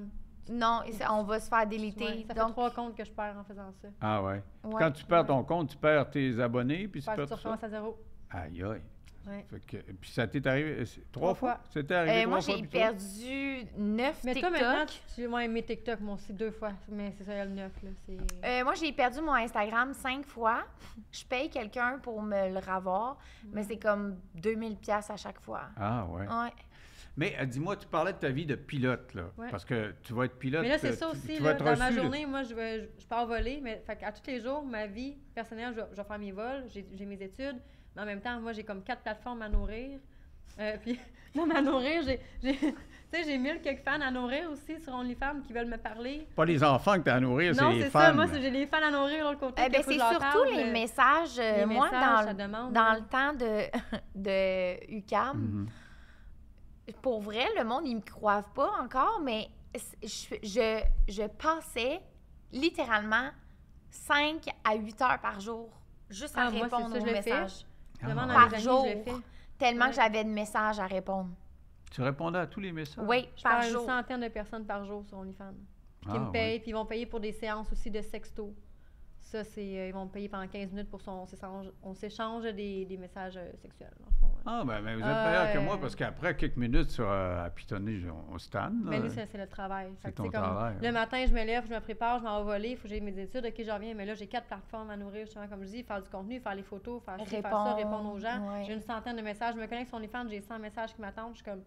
Non, on va se faire » déliter. Ouais, ça fait Donc, 3 comptes que je perds en faisant ça. Ah ouais. ouais. Quand tu perds ton compte, tu perds tes abonnés, puis Parce que tu tu perds tout ça. recommences à zéro. Aïe, aïe. Ouais. Fait que, puis ça t'est arrivé 3 fois? fois. C'était arrivé 3 Moi, fois? j'ai puis toi? perdu 9 Mais TikTok. toi, maintenant, moi, mes TikTok, moi aussi, 2 fois. Mais c'est ça, il y a le 9, là. Moi, j'ai perdu mon Instagram 5 fois. Je paye quelqu'un pour me le ravoir, mais c'est comme 2000 $ à chaque fois. Ah, ouais. Ouais. Mais dis-moi, tu parlais de ta vie de pilote, là. Ouais. Parce que tu vas être pilote. Mais là, c'est ça aussi. Tu Là, vas être dans ma reçu, là. journée, moi, je pars voler. Mais fait à tous les jours, ma vie personnelle, je vais faire mes vols, j'ai mes études. Mais en même temps, moi, j'ai comme 4 plateformes à nourrir. Puis, non, à nourrir, j'ai 1000 quelques fans à nourrir aussi sur OnlyFans qui veulent me parler. Pas les enfants que tu as à nourrir, c'est Non, les c'est fans. ça. Moi, j'ai les fans à nourrir de l'autre côté. Ben, c'est surtout les messages. Moi, ça demande, dans le temps de UQAM, Mhm. pour vrai, le monde, ils me croivent pas encore, mais je passais littéralement 5 à 8 heures par jour juste à moi, c'est répondre ça, aux je le fais. messages. Je demande Ah, à Par mes amis, jour. je le fais. Tellement Ouais. que j'avais de messages à répondre. Tu répondais à tous les messages? Oui, Je par parle à une jour. centaine de personnes par jour sur OnlyFans. Qui Ah, me payent, ouais. puis ils vont payer pour des séances aussi de sexto. Ça, ils vont me payer pendant 15 minutes pour on s'échange des messages sexuels, dans le fond. Ouais. Ah, ben, mais vous êtes meilleur que moi parce qu'après quelques minutes à pitonner, on se tanne. Mais là. lui, c'est le travail. C'est Fait que, ton tu sais, comme, travail, ouais. le matin, je me lève, je me prépare, je m'en vais voler, il faut que j'aie mes études, ok, je reviens. Mais là, j'ai 4 plateformes à nourrir, justement, comme je dis, faire du contenu, faire les photos, faire ci, faire ça, répondre aux gens. Ouais. J'ai une centaine de messages. Je me connecte sur OnlyFans, j'ai 100 messages qui m'attendent. Je suis comme.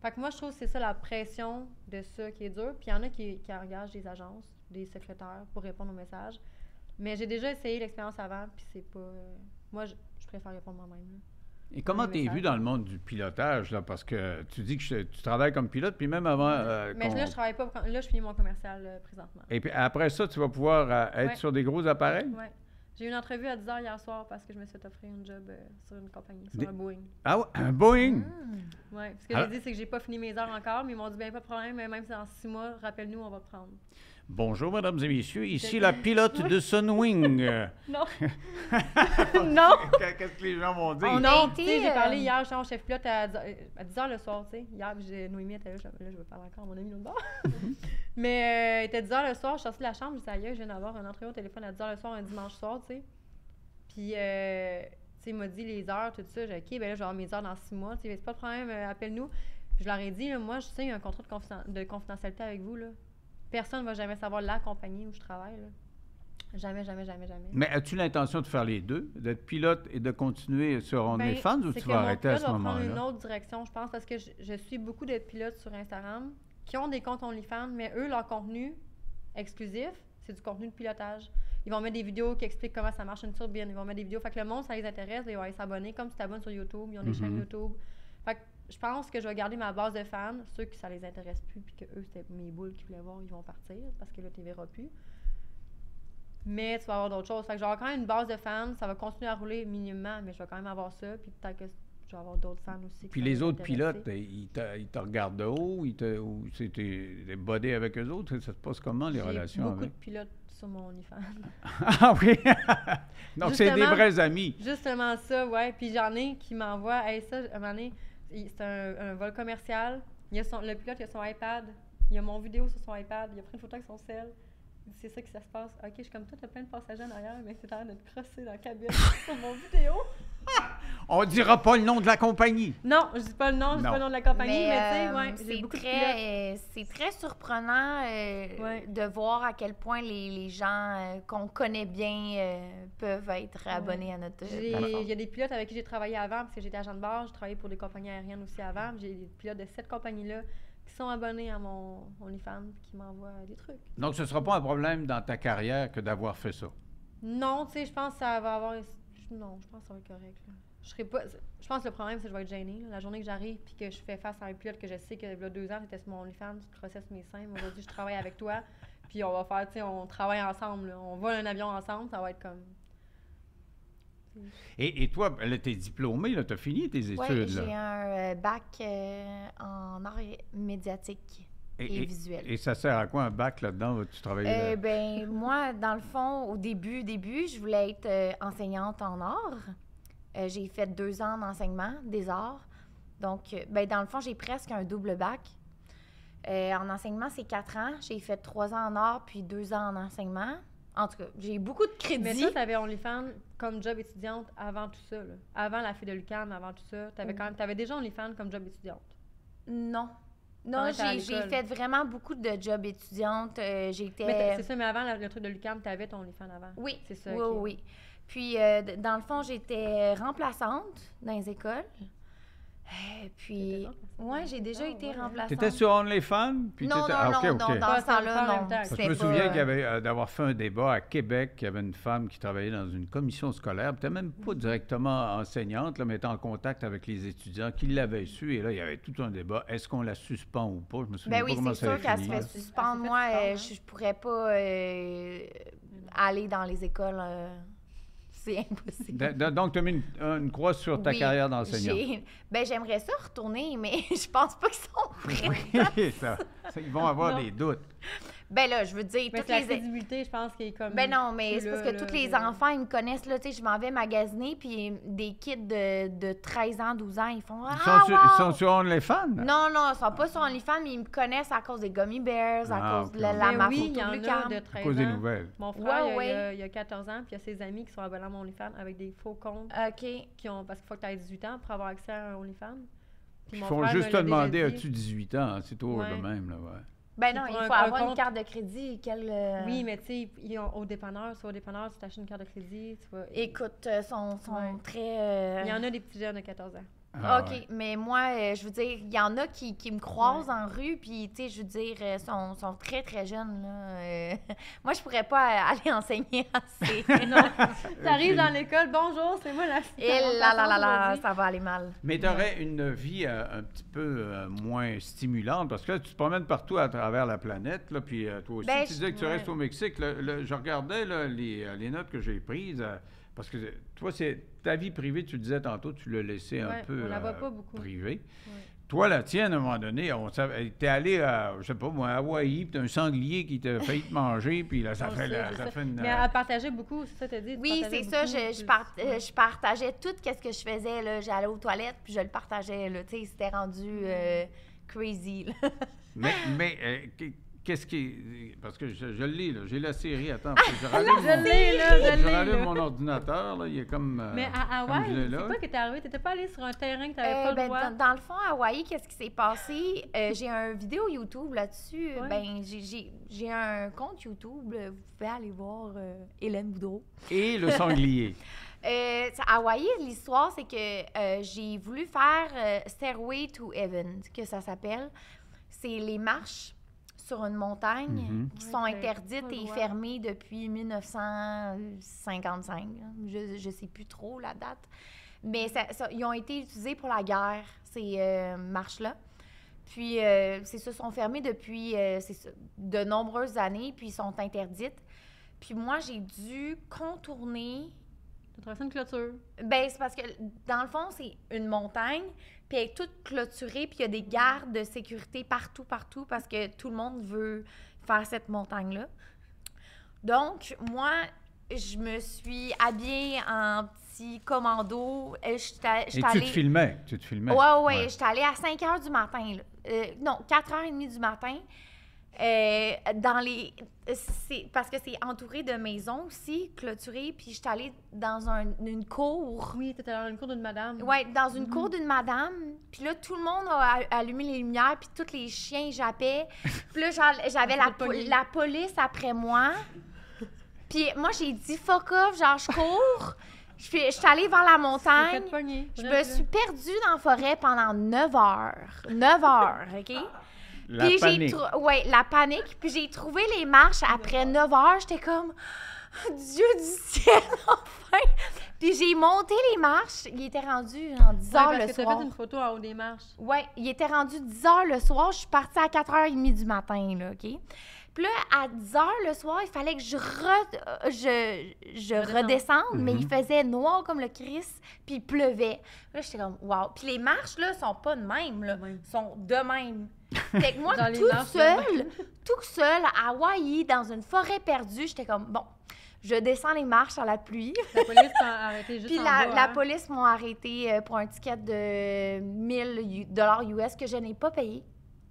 Fait que moi, je trouve que c'est ça la pression de ça qui est dur. Puis il y en a qui engagent des agences, des secrétaires pour répondre aux messages. Mais j'ai déjà essayé l'expérience avant, puis c'est pas. Moi, je préfère répondre moi-même. Là. Et comment le t'es vu message. dans le monde du pilotage, là? Parce que tu dis que tu travailles comme pilote, puis même avant... Mais là, je travaille pas. Là, je finis mon commercial présentement. Et puis après ça, tu vas pouvoir être Ouais. sur des gros appareils? Ouais. J'ai eu une entrevue à 10h hier soir parce que je me suis fait offrir un job sur une compagnie, sur Des- un Boeing. Ah ouais, un Boeing! Ouais. Ce que Alors- j'ai dit, c'est que j'ai pas fini mes heures encore, mais ils m'ont dit, ben pas de problème, même si dans 6 mois, rappelle-nous, on va te prendre. Bonjour, mesdames et messieurs, ici la pilote de Sunwing. Non! non! Qu'est-ce que les gens vont dire? On Non, a tu été, sais, j'ai parlé hier, je suis en chef pilote à 10h le soir, tu sais. Hier, j'ai Noémie était là, je veux parler encore à mon ami l'autre bord. Mais il était 10h le soir, je suis sortie de la chambre, je disais, aïe, je viens d'avoir un entrevue au téléphone à 10h le soir, un dimanche soir, tu sais. Puis, tu sais, il m'a dit les heures, tout ça. J'ai dit, OK, ben là, je vais avoir mes heures dans 6 mois, tu sais, c'est pas de problème, appelle-nous. Puis je leur ai dit, là, moi, je sais, il y a un contrat de confidentialité avec vous, là. Personne ne va jamais savoir la compagnie où je travaille, là. Jamais, jamais, jamais, jamais. Mais as-tu l'intention de faire les deux? D'être pilote et de continuer sur OnlyFans ou c'est tu que vas mon arrêter à pilote ce va prendre une moment-là? autre direction, je pense, parce que je suis beaucoup de pilotes sur Instagram qui ont des comptes OnlyFans, mais eux, leur contenu exclusif, c'est du contenu de pilotage. Ils vont mettre des vidéos qui expliquent comment ça marche une turbine. Ils vont mettre des vidéos. Fait que le monde, ça les intéresse. Ils vont aller s'abonner comme tu t'abonnes sur YouTube. Ils ont des chaînes YouTube. Fait que je pense que je vais garder ma base de fans. Ceux qui ça les intéresse plus puis que eux, c'était mes boules qui voulaient voir, ils vont partir parce que là, tu les verras plus. Mais tu vas avoir d'autres choses. Fait que je vais avoir quand même une base de fans. Ça va continuer à rouler minimum, mais je vais quand même avoir ça. Puis peut-être que je vais avoir d'autres fans aussi. Puis les autres pilotes, ils te regardent de haut, ou t'es bodé avec eux autres? Ça se passe comment, les relations J'ai beaucoup avec? de pilotes sur mon OnlyFans. Ah oui! Donc, c'est des Justement- vrais amis. Justement ça, ouais. Puis j'en ai qui m'envoient, hey, ça, un moment donné, c'est un vol commercial. Le pilote, il a son iPad. Il a mon vidéo sur son iPad. Il a pris une photo avec son sel. C'est ça que ça se passe. OK, je suis comme toi, t'as plein de passagers en arrière, mais c'est en train de te crosser dans la cabine sur mon vidéo. On dira pas le nom de la compagnie. Non, je dis pas le nom, je dis Non. pas le nom de la compagnie, mais, tu sais, ouais, j'ai c'est beaucoup de pilotes. c'est très surprenant Ouais. de voir à quel point les gens qu'on connaît bien peuvent être abonnés à notre plateforme. Il y a des pilotes avec qui j'ai travaillé avant, parce que j'étais agent de bord, j'ai travaillé pour des compagnies aériennes aussi avant. J'ai des pilotes de cette compagnie-là qui sont abonnés à mon OnlyFans et qui m'envoient des trucs. Donc, ce ne sera pas un problème dans ta carrière que d'avoir fait ça. Non, tu sais, je pense que ça va avoir. Non, je pense que ça va être correct. Là. Je serai pas. Je pense que le problème, c'est que je vais être gênée. Là. La journée que j'arrive puis que je fais face à un pilote que je sais que il y a 2 ans, tu étais sur mon OnlyFans, tu te crossais sur mes seins. Aujourd'hui, je travaille avec toi. Puis on va faire, tu sais, on travaille ensemble. Là. On vole un avion ensemble, ça va être comme. Et toi, tu es diplômé, tu as fini tes études. Oui, là. j'ai un bac en art médiatique et visuel. Et ça sert à quoi un bac là-dedans? Tu travailles Ben, moi, dans le fond, au début, je voulais être enseignante en art. J'ai fait 2 ans d'enseignement des arts. Donc, ben, dans le fond, j'ai presque un double bac. En enseignement, c'est 4 ans. J'ai fait 3 ans en art, puis 2 ans en enseignement. En tout cas, j'ai beaucoup de crédit. Mais toi, t'avais OnlyFans comme job étudiante avant tout ça, là. Avant la fille de l'UQAM, avant tout ça. T'avais déjà OnlyFans comme job étudiante. Non. Quand Non, t'étais à j'ai l'école. fait vraiment beaucoup de jobs étudiantes. J'étais... Mais c'est ça, mais avant le truc de l'UQAM, t'avais ton OnlyFans avant. Oui, C'est ça, oui, ok. oui. Puis, dans le fond, j'étais remplaçante dans les écoles. Puis, T'étais remplaçante? ouais, j'ai déjà été ouais. remplaçante. Tu étais sur OnlyFans? Puis Non, t'étais- non, ah, non, OK, non, OK. dans Pas ce temps-là, en même non. temps. Parce que je C'était me pas, souviens qu'il y avait d'avoir fait un débat à Québec, qu'il y avait une femme qui travaillait dans une commission scolaire, peut-être même pas directement enseignante, là, mais était en contact avec les étudiants qui l'avaient su. Et là, il y avait tout un débat. Est-ce qu'on la suspend ou pas? Je me souviens Ben pas oui, comment c'est ça sûr avait qu'elle se fini. fait là. suspendre. Elle s'est fait Moi, suspendre, je pourrais pas aller dans les écoles. C'est impossible. Donc, tu as mis une croix sur ta Oui, carrière d'enseignant. Ben, j'aimerais ça retourner, mais je pense pas qu'ils sont prêts. Oui, ils vont avoir Non. des doutes. Ben là, je veux dire, Mais toutes c'est la les... crédibilité, je pense, qui est comme... Ben non, mais plus c'est parce là, que tous là, les enfants, ils me connaissent, là, tu sais, je m'en vais magasiner, puis des kids de 13 ans, 12 ans, ils font « Ils Ah, sont, sur, wow! ils sont sur OnlyFans? Non, non, ils sont pas sur OnlyFans, mais ils me connaissent à cause des Gummy Bears, à Ah, cause ok. de la Ben ma oui, photo il y en de a Lucam. de À 13 cause des ans. nouvelles. Mon frère, Ouais, il y a 14 ans, puis il y a ses amis qui sont abonnés à mon OnlyFans avec des faux comptes OK. parce qu'il faut que tu aies 18 ans pour avoir accès à un OnlyFans. Puis Ils mon font frère juste me te l'a déjà demander, dit. as-tu 18 ans? C'est toujours Ouais. le même, là, ouais. Ben Puis non, pour il un faut avoir une compte- carte de crédit. Oui, mais tu sais, au dépanneur, tu t'achètes une carte de crédit, tu vois. Écoute, sont Ouais. très... Il y en a des petits jeunes de 14 ans. Ah, OK, ouais. mais moi, je veux dire, il y en a qui me croisent en rue, puis, tu sais, je veux dire, sont très, très jeunes, là. Moi, je pourrais pas aller enseigner assez. Non, t'arrives dans l'école, bonjour, c'est moi la Et là, ça va aller mal. Mais tu aurais une vie un petit peu moins stimulante, parce que là, tu te promènes partout à travers la planète, là, puis toi aussi, Ben, tu disais que tu ouais. restes au Mexique. Je regardais là, les notes que j'ai prises, parce que toi, c'est ta vie privée, tu le disais tantôt, tu l'as laissé un Ouais, peu on la voit pas beaucoup. privée. Ouais. Toi, la tienne, à un moment donné, t'es allé à, je sais pas moi, à Hawaï, puis t'as un sanglier qui t'a failli te manger, puis là, ça On fait, sait, la- c'est ça ça. fait une... Mais elle partageait beaucoup, c'est ça que t'as dit? tu Oui, partageais c'est ça, beaucoup, je partageais tout ce que je faisais, là. J'allais aux toilettes, puis je le partageais, là. Tu sais, c'était rendu crazy, là. Mais qu'est-ce qui... Parce que je le lis, là. J'ai la série. Attends, parce que je rallume, Je l'ai, là, je je l'ai, rallume là. mon ordinateur, là. Il est comme... Mais à comme je l'ai Hawaï, là. c'est quoi qui t'est arrivé? T'étais pas allé sur un terrain que t'avais pas le Ben, droit? dans le fond, à Hawaï, qu'est-ce qui s'est passé? J'ai un vidéo YouTube là-dessus. Ouais. Ben, j'ai un compte YouTube. Vous pouvez aller voir Hélène Boudreau. Et le sanglier. À Hawaï, l'histoire, c'est que j'ai voulu faire Stairway to Heaven, que ça s'appelle. C'est les marches sur une montagne Mhm. qui Ouais, sont t'avais interdites pas le et droit. fermées depuis 1955. Je sais plus trop la date. Mais ils ont été utilisés pour la guerre, ces marches-là. Puis, c'est ça, sont fermées depuis de nombreuses années, puis ils sont interdites. Puis moi, j'ai dû contourner... T'as traversé une clôture. Ben, c'est parce que, dans le fond, c'est une montagne, puis elle est toute clôturée, puis il y a des gardes de sécurité partout, parce que tout le monde veut faire cette montagne-là. Donc, moi, je me suis habillée en petit commando. Et J'étais tu te allée... filmais. Tu te filmais. Ouais. J'étais allée à 5 h du matin, là. Non, 4 h 30 du matin. Parce que c'est entouré de maisons aussi, clôturées, puis j'étais allée dans une cour. Oui, t'étais dans une cour d'une madame. Ouais, dans une cour d'une madame. Puis là, tout le monde a allumé les lumières, puis tous les chiens jappaient. Puis là, j'avais On s'est pogné. la police après moi. Puis moi, j'ai dit « fuck off », genre je cours. Je suis allée vers la montagne. Je me suis perdue dans la forêt pendant 9 heures. 9 heures, OK? La Puis panique. la panique. Puis j'ai trouvé les marches après 9 heures. J'étais comme, Dieu du ciel, enfin! Puis j'ai monté les marches. Il était rendu en 10 heures parce le que t'as soir. fait une photo en haut des marches. Ouais, il était rendu 10 heures le soir. Je suis partie à 4 h 30 du matin, là, OK? Puis là, à 10 heures le soir, il fallait que je redescende, mais il faisait noir comme le Christ, puis il pleuvait. Là, j'étais comme, wow. Puis les marches, là, sont pas de même, là. De même. Sont de même. Fait que moi, Dans les tout marches, de seul, à Hawaï, dans une forêt perdue, j'étais comme, bon, je descends les marches à la pluie. La police t'a arrêté juste Puis en la bas, hein? police m'a arrêté pour un ticket de $1000 US que je n'ai pas payé.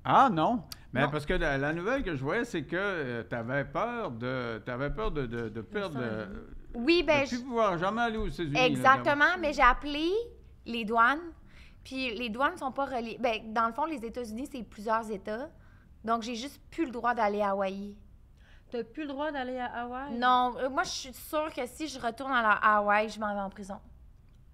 Ah non? Mais Non. parce que la nouvelle que je voyais, c'est que tu avais peur de perdre... Oui, ben, de plus pouvoir jamais aller aux États-Unis. là, exactement, mais j'ai appelé les douanes, puis les douanes sont pas reliées. Ben, dans le fond, les États-Unis, c'est plusieurs États, donc j'ai juste plus le droit d'aller à Hawaï. T'as plus le droit d'aller à Hawaï? Non, moi, je suis sûre que si je retourne à Hawaï, je m'en vais en prison.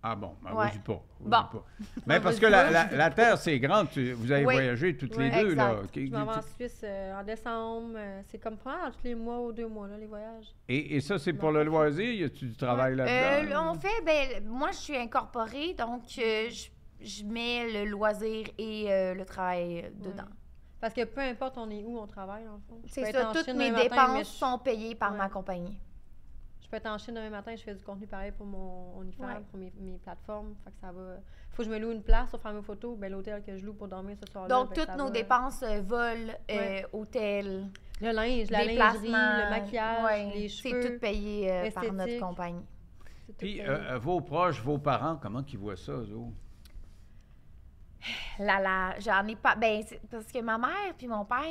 Ah bon, ben, Ouais. vas-y pas. Bon. Vas-y pas. Mais parce que la Terre, c'est grande. Vous avez Oui. voyagé toutes les Oui, deux. Là. exact. Je m'en vais en Suisse en décembre. C'est comme pendant tous les mois ou 2 mois, là, les voyages. Et ça, c'est pour le loisir? Y a-tu du travail là-dedans? On fait, ben, moi, je suis incorporée, donc je mets le loisir et le travail dedans. Ouais. Parce que peu importe on est où, on travaille, en fond. Je C'est peux être ça, en toutes Chine mes demain matin, mais dépenses sont payées par Ouais. ma compagnie. Je peux être en Chine demain matin, je fais du contenu pareil pour mon OnlyFans, Ouais. pour mes plateformes. Fait que ça va. Faut que je me loue une place pour faire mes photos. Ben, l'hôtel que je loue pour dormir ce soir-là. Donc, ben, toutes ça nos va. dépenses, vol, Ouais. hôtel, Le linge, la lingerie, déplacement, le maquillage, ouais, les c'est cheveux. tout payé par notre esthétique. compagnie. c'est tout Puis, payé. vos proches, vos parents, comment ils voient ça, eux autres? J'en ai pas. Ben, parce que ma mère puis mon père,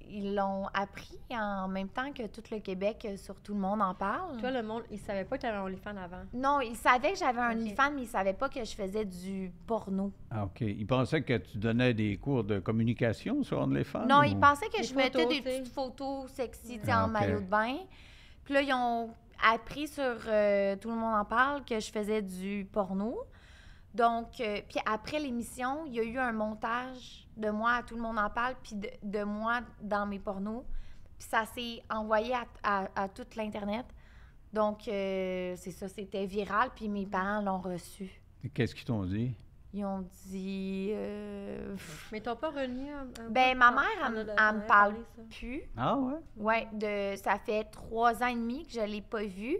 ils l'ont appris en même temps que tout le Québec, sur tout le monde en parle. Toi, le monde, ils savaient pas que tu avais un OnlyFans avant. Non, ils savaient que j'avais un Ok. OnlyFans, mais ils savaient pas que je faisais du porno. Ah, OK. Ils pensaient que tu donnais des cours de communication sur OnlyFans? Non, ou- ils pensaient que Des je mettais photos, des tu sais. petites photos sexy, tu sais, Ah, en ok. maillot de bain. Puis là, ils ont appris sur Tout le monde en parle que je faisais du porno. Donc, puis après l'émission, il y a eu un montage de moi à Tout le monde en parle, puis de moi dans mes pornos. Puis ça s'est envoyé à toute l'Internet. Donc, c'est ça, c'était viral, puis mes parents l'ont reçu. Qu'est-ce qu'ils t'ont dit? Ils ont dit... Mais t'as pas renié un Ben, peu? ma T'en- mère, t'en elle as me parle parlé, ça. plus. Ah, ouais? Oui, ça fait 3 ans et demi que je ne l'ai pas vu,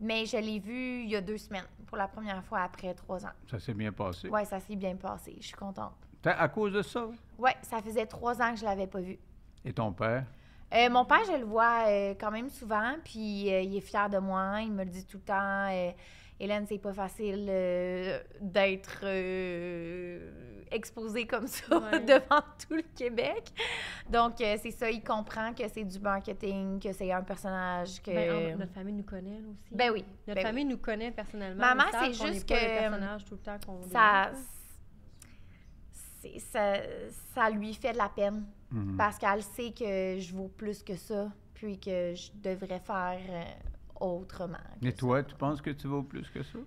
mais je l'ai vu il y a 2 semaines, pour la première fois après 3 ans. Ça s'est bien passé. Oui, ça s'est bien passé. Je suis contente. À cause de ça? Oui, ça faisait 3 ans que je ne l'avais pas vu. Et ton père? Mon père, je le vois quand même souvent, puis il est fier de moi. Il me le dit tout le temps. Hélène, c'est pas facile d'être exposée comme ça Ouais. devant tout le Québec. Donc, c'est ça, il comprend que c'est du marketing, que c'est un personnage, que... Ben, notre famille nous connaît là, aussi. Ben oui. Notre ben famille nous connaît personnellement. Maman, Ils savent c'est qu'on juste n'est pas que, le personnage tout le temps qu'on ça, développe. ça lui fait de la peine Mhm. parce qu'elle sait que je vaux plus que ça, puis que je devrais faire autrement. que Et ça. toi, tu penses que tu vaux plus que ça?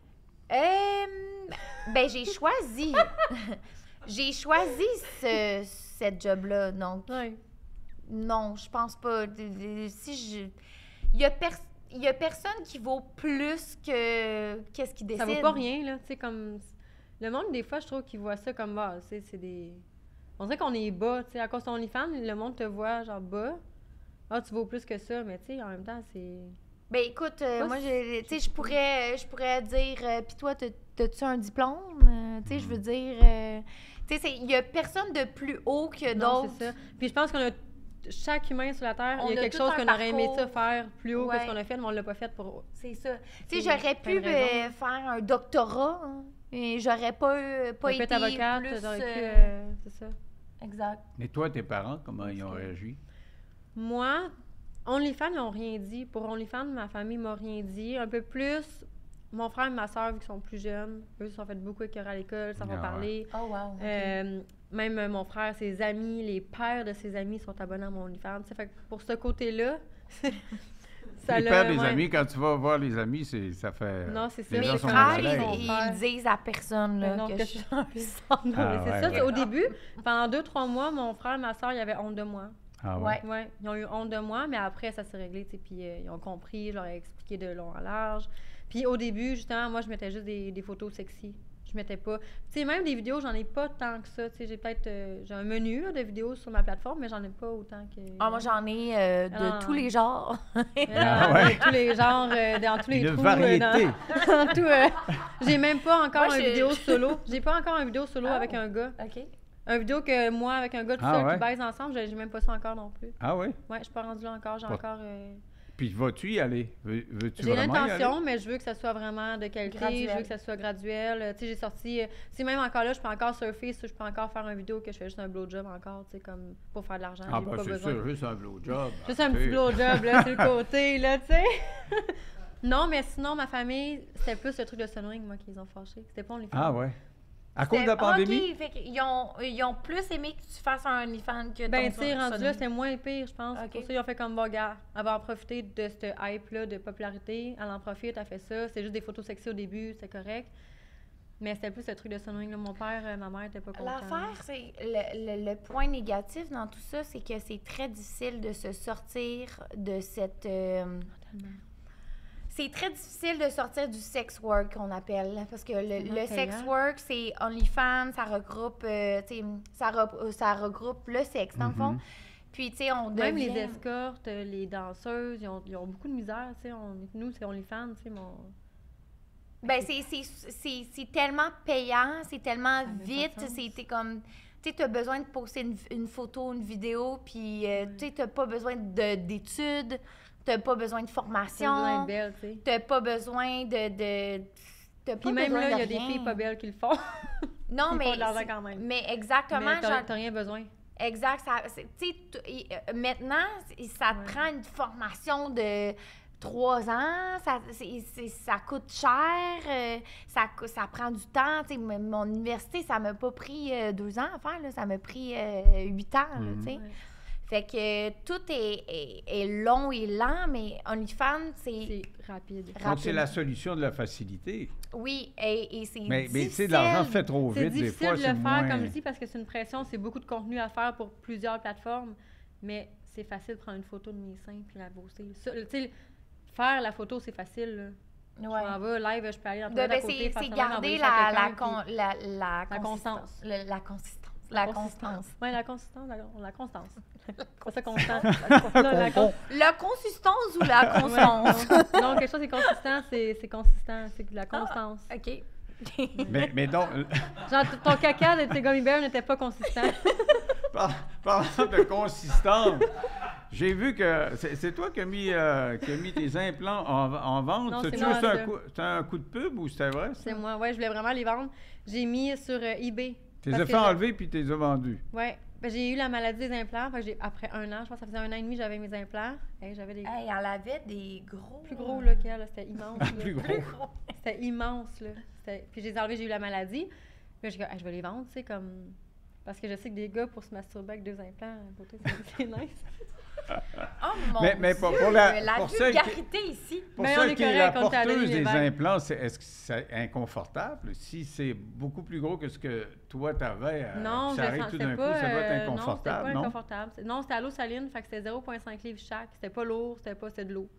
Ben, j'ai choisi. J'ai choisi cette job-là. Donc, Ouais. non, je pense pas. Si je. Il y a personne qui vaut plus que qu'est-ce qu'il décide. Ça vaut pas rien, là. Tu sais, comme. Le monde, des fois, je trouve qu'ils voient ça comme bas. C'est des. On dirait qu'on est bas. Tu sais, à cause de ton OnlyFans, le monde te voit genre bas. Ah, tu vaux plus que ça. Mais tu sais, en même temps, c'est. Ben écoute, Pas moi, si- tu sais, je pourrais dire, puis toi, t'as-tu un diplôme? Tu sais, je veux dire, tu sais, il y a personne de plus haut que Non, d'autres. c'est ça. Puis je pense qu'on a. Chaque humain sur la Terre, On il y a a quelque tout chose un qu'on aurait aimé ça parcours. faire plus haut que Ouais. ce qu'on a fait, mais on l'a pas fait pour. C'est ça. Tu sais, C'est j'aurais plein de pu raisons. faire un doctorat, hein, et j'aurais pas T'aurais pu été être avocate, plus... t'aurais pu. C'est ça. Exact. Et toi, tes parents, comment ils ont réagi? Moi, OnlyFans, ils n'ont rien dit. Pour OnlyFans, ma famille m'a rien dit. Un peu plus, mon frère et ma soeur, vu qu'ils sont plus jeunes, eux, ils se sont fait beaucoup écœurer à l'école, ça Ah va ouais. parler. Oh, wow. ok. Même mon frère, ses amis, les pères de ses amis sont abonnés à mon OnlyFans. Ça fait que pour ce côté-là, ça Les l'a- pères des ouais. amis, quand tu vas voir les amis, ça fait... Non, c'est ça. les Mes gens sont frères, mal à l'aise. frères. ils disent à personne là, Non, que que je suis un sang. Non, Ah, mais c'est ouais, ça. ouais. C'est au début, pendant 2-3 mois, mon frère et ma soeur, ils avaient honte de moi. Ah ouais? Ouais. Ouais, ils ont eu honte de moi, mais après, ça s'est réglé, tu sais, puis ils ont compris, je leur ai expliqué de long en large. Puis au début, justement, moi, je mettais juste des photos sexy. Je mettais pas... Tu sais, même des vidéos, j'en ai pas tant que ça, tu sais, j'ai peut-être... j'ai un menu là, de vidéos sur ma plateforme, mais j'en ai pas autant que... Ah, moi, j'en ai de Ah. tous les genres. Ah ouais. Dans tous les genres, dans tous les Une trous. variété. Dans tout... j'ai même pas encore Moi, une je- vidéo solo. J'ai pas encore une vidéo solo Ah. avec un gars. OK. Une vidéo que moi, avec un gars tout Ah seul ouais? qui baise ensemble, j'ai même pas ça encore non plus. Ah oui? Ouais, je suis pas rendue là encore. J'ai Pas- encore Puis vas-tu y aller? Veux-tu J'ai vraiment y aller? l'intention, mais je veux que ça soit vraiment de qualité, Graduel. je veux que ça soit graduel. Tu sais, j'ai sorti... si même encore là, je peux encore surfer, je peux encore faire une vidéo que je fais juste un blowjob encore, tu sais, comme pour faire de l'argent. Ah, J'ai ben pas c'est besoin. sûr, juste un blowjob. Juste un petit blowjob, là, sur le côté, là, tu sais. Non, mais sinon, ma famille, c'était plus le truc de Sunwing, moi, qu'ils ont fâché. C'était pas OnlyFans. Ah ouais. À cause de la pandémie? OK, fait qu'ils ont plus aimé que tu fasses un OnlyFans que Ben, ton tu sais, rendu Sony. là, c'était moins pire, je pense. Ok. Pour ça, ils ont fait comme, bon, gars, elle va en profiter de cette hype-là de popularité. Elle en profite, elle fait ça. C'est juste des photos sexy au début, c'est correct. Mais c'était plus le truc de Sunwing, là. Mon père, ma mère était pas contente. L'affaire, c'est le point négatif dans tout ça, c'est que c'est très difficile de se sortir de cette... c'est très difficile de sortir du sex work qu'on appelle, parce que le sex work, c'est OnlyFans, ça regroupe, tu sais, ça regroupe le sexe, dans le fond. Puis, tu sais, on devient... Même les escortes, les danseuses, ils ont beaucoup de misère, tu sais. Nous, c'est OnlyFans, tu sais, Ben, c'est tellement payant, c'est tellement vite, c'était comme... Tu sais, tu as besoin de poster une photo, une vidéo, puis tu sais, tu n'as pas besoin d'études, tu n'as pas besoin de formation. Tu besoin d'être belle, tu sais. Tu n'as pas besoin de t'as pas Puis même besoin là, de il y a des rien. filles pas belles qui le font. Non, Ils mais font de l'argent quand même. Mais exactement, Mais genre, t'as rien besoin. exact. Tu sais, maintenant, ça te prend une formation de 3 ans, ça coûte cher, ça prend du temps. Tu sais, mon université, ça m'a pas pris 2 ans à faire, là, ça m'a pris 8 ans, là, tu sais. Ouais. Fait que tout est long et lent, mais OnlyFans, c'est C'est rapide. Donc, c'est la solution de la facilité. oui, et c'est Mais tu sais, difficile. l'argent fait trop C'est vite, des difficile fois, de c'est le faire, moins... comme je dis, parce que c'est une pression, c'est beaucoup de contenu à faire pour plusieurs plateformes, mais c'est facile de prendre une photo de mes seins puis la bosser. Tu sais, faire la photo, c'est facile, là. Ouais. Je m'en vais live, je peux aller dans le Ben, toilette à côté, faire c'est semblant garder d'envoyer ça à la quelqu'un, puis- constance. constance. La consistance. La constance. Oui, la constance. La constance. C'est ça, constant. La consistance ou la constance? Non, quelque chose qui est consistant, c'est consistant. C'est de la constance. OK. Mais donc, Genre, ton caca de tes gummy bears n'était pas consistant. parlant de consistance, j'ai vu que c'est toi qui as mis tes implants en vente. Non, c'est C'est-tu moi, juste ça. c'était un coup de pub ou c'était vrai? C'est moi. Ouais, je voulais vraiment les vendre. J'ai mis sur eBay. Tu les parce as que fait enlever puis tu les as vendus. Ouais. Ben, j'ai eu la maladie des implants. Fait que après 1 an, je pense que ça faisait 1 an et demi, j'avais mes implants. Et j'avais des Hey, elle avait des gros... plus gros là, qu'elle. Là. C'était immense. Là. Plus gros. C'était immense. Là. Puis je les ai enlevés, j'ai eu la maladie. Puis là, j'ai dit, je vais les vendre, tu sais, comme. Parce que je sais que des gars, pour se masturber avec 2 implants, beauté, c'est nice. Oh mon Mais Dieu! pour la pour celle qui- vulgarité ici. Pour Mais on celle est qui est la correct, on t'a donné porteuse les des vagues. implants, est-ce que c'est inconfortable? Si c'est beaucoup plus gros que ce que toi t'avais, Non, ça arrive tout d'un coup, ça doit être inconfortable, non? non? C'était pas inconfortable. Non, c'était à l'eau saline, fait que c'était 0,5 livres chaque. C'était pas lourd, c'était de l'eau.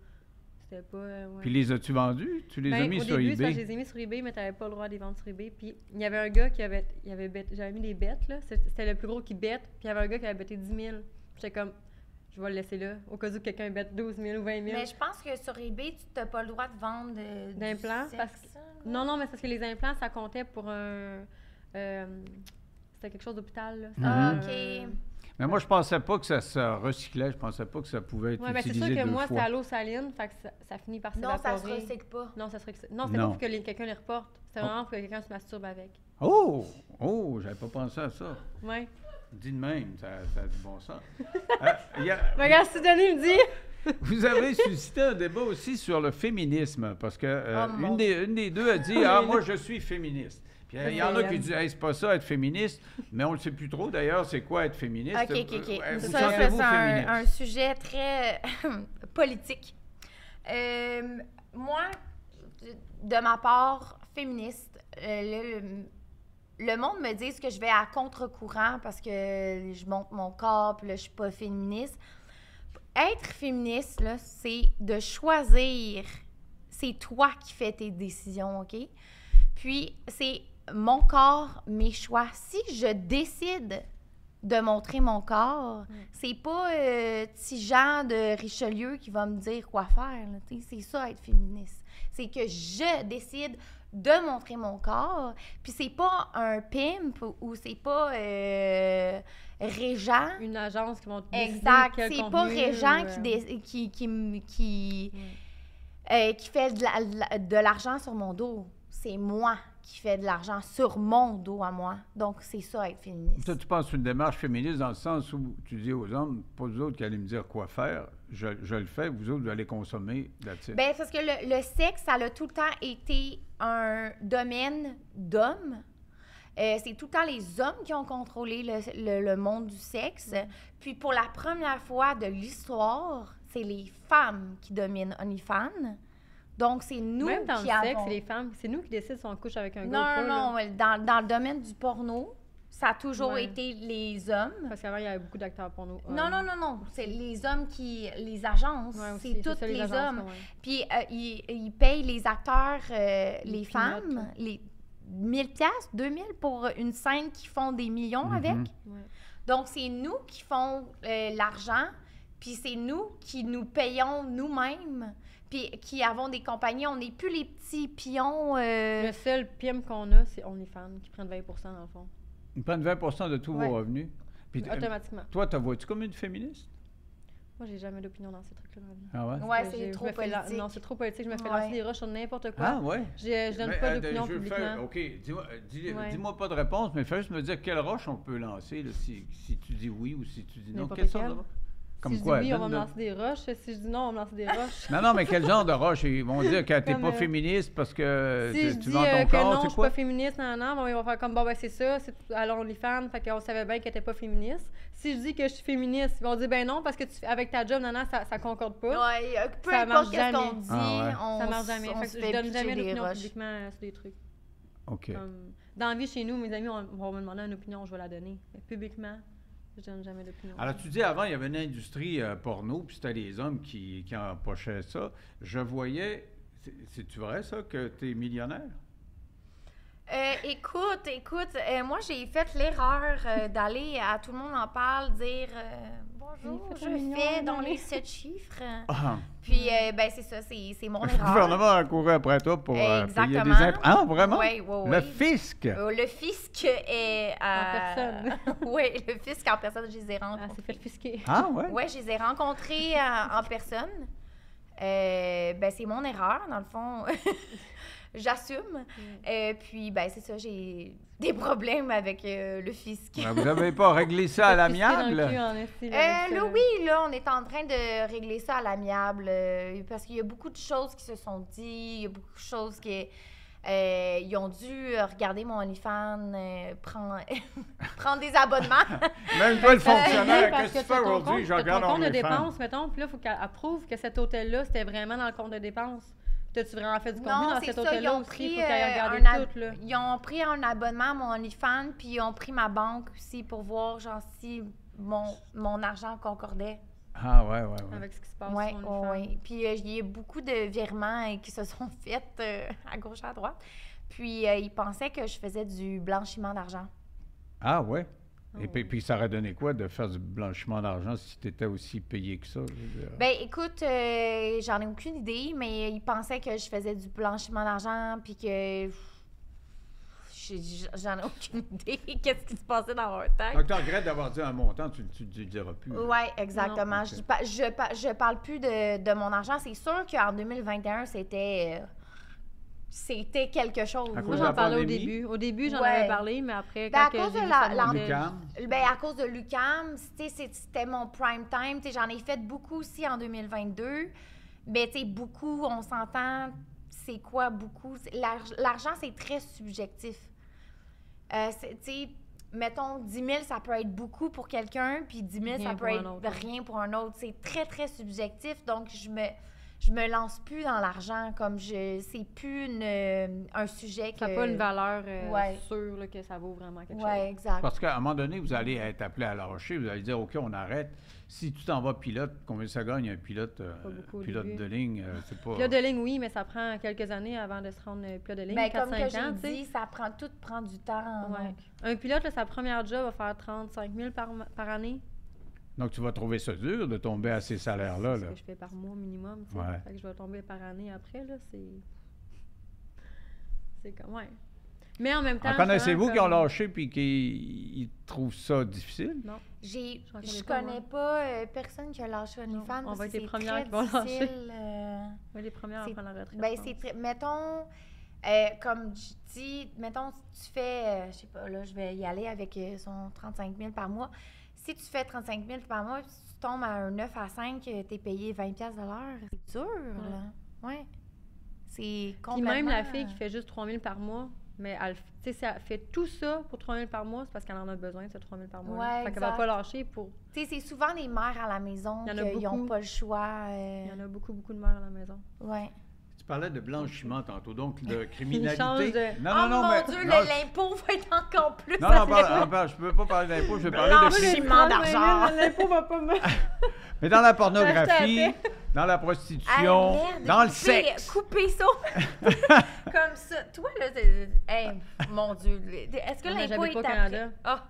C'était pas... ouais. Puis les as-tu vendus? Tu les as mis au sur début, eBay? je les ai mis sur eBay, mais t'avais pas le droit de les vendre sur eBay. Puis il y avait un gars qui avait j'avais mis des bêtes, là. C'était le plus gros qui bête. Puis il y avait un gars qui avait bêté 10 000. J'étais comme, je vais le laisser là, au cas où quelqu'un bête 12 000 ou 20 000. Mais je pense que sur eBay, tu n'as pas le droit de vendre D'implants, du parce sexe, que- là. Non, mais c'est parce que les implants, ça comptait pour un... c'était quelque chose d'hôpital, là. Ah, C'était, OK. Mais moi, je pensais pas que ça se recyclait. Je pensais pas que ça pouvait être Ouais, mais c'est utilisé sûr que 2 moi, fois. c'était à l'eau saline, fait que ça finit par Non, ça se s'évaporer. recycle pas. Non, c'était pas pour que quelqu'un les reporte. C'était vraiment pour que quelqu'un se masturbe avec. Oh! J'avais pas pensé à ça. Ouais. Dis de même, ça a du bon sens. Regarde, si Denis me dit... Vous avez suscité un débat aussi sur le féminisme, parce que mon une des deux a dit « Ah, moi, je suis féministe ». Puis il y en a qui disent hey, « C'est pas ça, être féministe », mais on le sait plus trop, d'ailleurs, c'est quoi être féministe. OK. Vous Ça, sentez-vous c'est féministe? un sujet très politique. Moi, de ma part, féministe, le monde me dit que je vais à contre-courant parce que je monte mon corps, puis là, je suis pas féministe. Être féministe, là, c'est de choisir. C'est toi qui fais tes décisions, OK? Puis, c'est mon corps, mes choix. Si je décide de montrer mon corps, c'est pas petit Jean de Richelieu qui va me dire quoi faire. Là, c'est ça, être féministe. C'est que je décide, de montrer mon corps. Puis c'est pas un pimp ou c'est pas Régent. Une agence qui vont te décider Exact. quel C'est contenu, pas Régent qui fait de l'argent sur mon dos. C'est moi qui fais de l'argent sur mon dos à moi. Donc, c'est ça, être féministe. Toi, tu penses une démarche féministe dans le sens où tu dis aux hommes, pas vous autres qui allez me dire quoi faire, je le fais, vous autres, vous allez consommer là-dessus. Bien, parce que le sexe, ça a tout le temps été un domaine d'hommes. C'est tout le temps les hommes qui ont contrôlé le monde du sexe. Puis pour la première fois de l'histoire, c'est les femmes qui dominent OnlyFans. Donc, c'est nous Même dans qui le sexe, avons... c'est les femmes. C'est nous qui décident si on couche avec un gars Non, ou pas. non, là. non. Dans le domaine du porno, ça a toujours Ouais. été les hommes. Parce qu'avant, il y avait beaucoup d'acteurs pour nous. Non, non, non, non. C'est les hommes qui... Les agences, Ouais, aussi, c'est toutes ça, les agences, hommes. ouais. Puis, ils payent les acteurs, les peanuts, femmes, là. les 1000 piastres, 2000 pour une scène qui font des millions avec. Ouais. Donc, c'est nous qui font l'argent, puis c'est nous qui nous payons nous-mêmes, puis qui avons des compagnies. On n'est plus les petits pions. Le seul PM qu'on a, c'est OnlyFans, qui prennent 20 dans le fond. Ils prennent 20 de tous Ouais. vos revenus. Puis, Automatiquement. toi, te vois-tu comme une féministe? Moi, j'ai jamais d'opinion dans ces trucs-là. Ah ouais? Ouais, Je c'est me trop fais politique. Non, c'est trop politique. Je me fais Ouais. lancer des roches sur n'importe quoi. Ah ouais? Je donne Mais, pas d'opinion je veux publiquement. faire- OK, dis-moi Ouais. dis-moi pas de réponse, mais fais juste me dire quelle roche on peut lancer là, si tu dis oui ou si tu dis non. N'importe Quelle sorte quelle. de roche? Comme Si quoi? je dis oui, on va me donne- lancer des roches. Si je dis non, on va me lancer des roches. Non, non, mais quel genre de roche? Ils vont dire que t'es Comme, pas féministe parce que Si je tu dis vends ton que corps, non, je c'est suis quoi? pas féministe, non, bon, ils vont faire comme, bon, ben c'est ça, c'est à OnlyFans, fait qu'on savait bien qu'elle était pas féministe. Si je dis que je suis féministe, ils vont dire, ben non, parce que avec ta job, ça concorde pas. Ouais, peu Ça importe marche ce qu'on jamais. dit, Ah ouais. on Ça marche jamais. on Fait se que je fait donne pitcher jamais des d'opinion roches. publiquement sur des trucs. OK. Dans la vie, chez nous, mes amis vont me demander une opinion, je vais la donner. Mais publiquement, je donne jamais d'opinion. Alors, tu dis avant, il y avait une industrie porno, puis c'était les hommes qui empochaient ça. Je voyais, c'est-tu vrai ça, que tu es millionnaire? Écoute, moi j'ai fait l'erreur d'aller à Tout le monde en parle, dire bonjour, Il fait je trop mignon, fais dans allez. les 7 chiffres. Ah, Puis, ben c'est ça, c'est mon le erreur. gouvernement a couru après toi pour payer des Exactement. impôts. Ah, vraiment? Oui, oui, Le oui. fisc? Le fisc est En personne. oui, le fisc en personne, je les ai Elle s'est rencontrés. fait fisquer. Ah, ouais? Oui, je les ai rencontrés en personne. Ben c'est mon erreur, dans le fond. J'assume. Puis, ben c'est ça, j'ai des problèmes avec le fisc. Ben, vous n'avez pas réglé ça à Fisquer dans le cul, l'amiable? en esti, là, avec ça, Là, là. oui, là, on est en train de régler ça à l'amiable parce qu'il y a beaucoup de choses qui se sont dites, il y a beaucoup de choses qui... ils ont dû regarder mon OnlyFans, prendre des abonnements. Même toi, le Parce fonctionnaire, que qu'est-ce que tu t'as fais ton aujourd'hui? compte- Je t'as regarde ton compte de OnlyFans. dépenses, mettons, puis là, il faut qu'elle approuve que cet hôtel-là, c'était vraiment dans le compte de dépenses. T'as-tu vraiment fait du contenu Non, dans c'est cet ça, ils hôtel-là ont aussi? pris Il faut qu'elle regarde tout, là. ils ont pris un abonnement à mon OnlyFans, puis ils ont pris ma banque aussi pour voir, genre, si mon argent concordait. Ah, ouais. Avec ce qui se passe Oui, sur OnlyFans. oui. Puis il y a beaucoup de virements qui se sont faits à gauche, à droite. Puis ils pensaient que je faisais du blanchiment d'argent. Ah, ouais. Et Oh. puis, ça aurait donné quoi de faire du blanchiment d'argent si tu étais aussi payé que ça? Je veux dire? Ben écoute, j'en ai aucune idée, mais ils pensaient que je faisais du blanchiment d'argent, puis que j'en ai aucune idée. Qu'est-ce qui se passait dans leur tête? Donc, tu regrettes d'avoir dit un montant, tu ne le diras plus. Oui, exactement. Non. Je parle plus de mon argent. C'est sûr qu'en 2021, c'était quelque chose. À cause Moi, de la j'en parlais au pandémie? début. Au début, j'en Ouais. avais parlé, mais après, Ben, quand à cause j'ai de vu la- ça la- monter- Lucam. Ben, à cause de l'UQAM, c'était mon prime time. J'en ai fait beaucoup aussi en 2022. Ben, tu sais, beaucoup, on s'entend, c'est quoi beaucoup? L'argent, c'est très subjectif. Tu sais, mettons, 10 000, ça peut être beaucoup pour quelqu'un, puis 10 000, Rien ça peut pour un être autre. rien pour un autre. C'est très, très subjectif. Donc, je me lance plus dans l'argent comme c'est plus un sujet que... Ça n'a pas une valeur Ouais. sûre là, que ça vaut vraiment quelque Ouais, chose. exact. Parce qu'à un moment donné, vous allez être appelé à lâcher, vous allez dire, OK, on arrête. Si tu t'en vas pilote, combien ça gagne un pilote, beaucoup au pilote début. de ligne? C'est pas... Pilote de ligne, oui, mais ça prend quelques années avant de se rendre pilote de ligne. Ben, comme 4-5 que ans, j'ai tu sais. dit, tout prend du temps. Ouais. donc. Un pilote, là, sa première job va faire 35 000 par année. Donc, tu vas trouver ça dur de tomber à ces salaires-là. C'est Là. ce que je fais par mois minimum. Tu sais. Ouais. Fait que je vais tomber par année après. Là, C'est comme, ouais. Mais en même temps... En connaissez-vous justement, qui ont comme- lâché puis qui trouvent ça difficile? Non. Je pas, connais moi. pas personne qui a lâché OnlyFans. on parce va que être les c'est premières très qui vont lâcher. difficile, Ouais, les premières à c'est- prendre la retraite. ben, je c'est pense. très. Mettons, comme je dis, mettons, si tu fais, je sais pas, là, je vais y aller avec son 35 000 par mois. Si tu fais 35 000 par mois, puis tu tombes à un 9 à 5, tu es payé 20$ de l'heure. C'est dur, là. Ouais. C'est Puis complètement... même la fille qui fait juste 3 000 par mois, mais elle, tu sais, si elle fait tout ça pour 3 000 par mois, c'est parce qu'elle en a besoin de ces 3 000 par mois. Ouais, Fait qu'elle va exact. pas lâcher pour... Tu sais, c'est souvent les mères à la maison Il y en a qui n'ont beaucoup. pas le choix. Il y en a beaucoup, beaucoup de mères à la maison. Ouais. Tu parlais de blanchiment tantôt, donc de Il criminalité. change de... Non, Oh non, mon mais... Dieu, non, l'impôt va être encore plus... non, non, je ne peux pas parler d'impôt, je vais parler de Blanchiment d'argent. L'impôt va pas me... Mais dans la Acheter pornographie, à dans la Hey, prostitution, merde, dans le coupez- sexe. Coupez ça. Comme ça. Toi, là, hey, mon Dieu. Est-ce que Non, mais l'impôt j'habite est pas au après? Canada. Ah,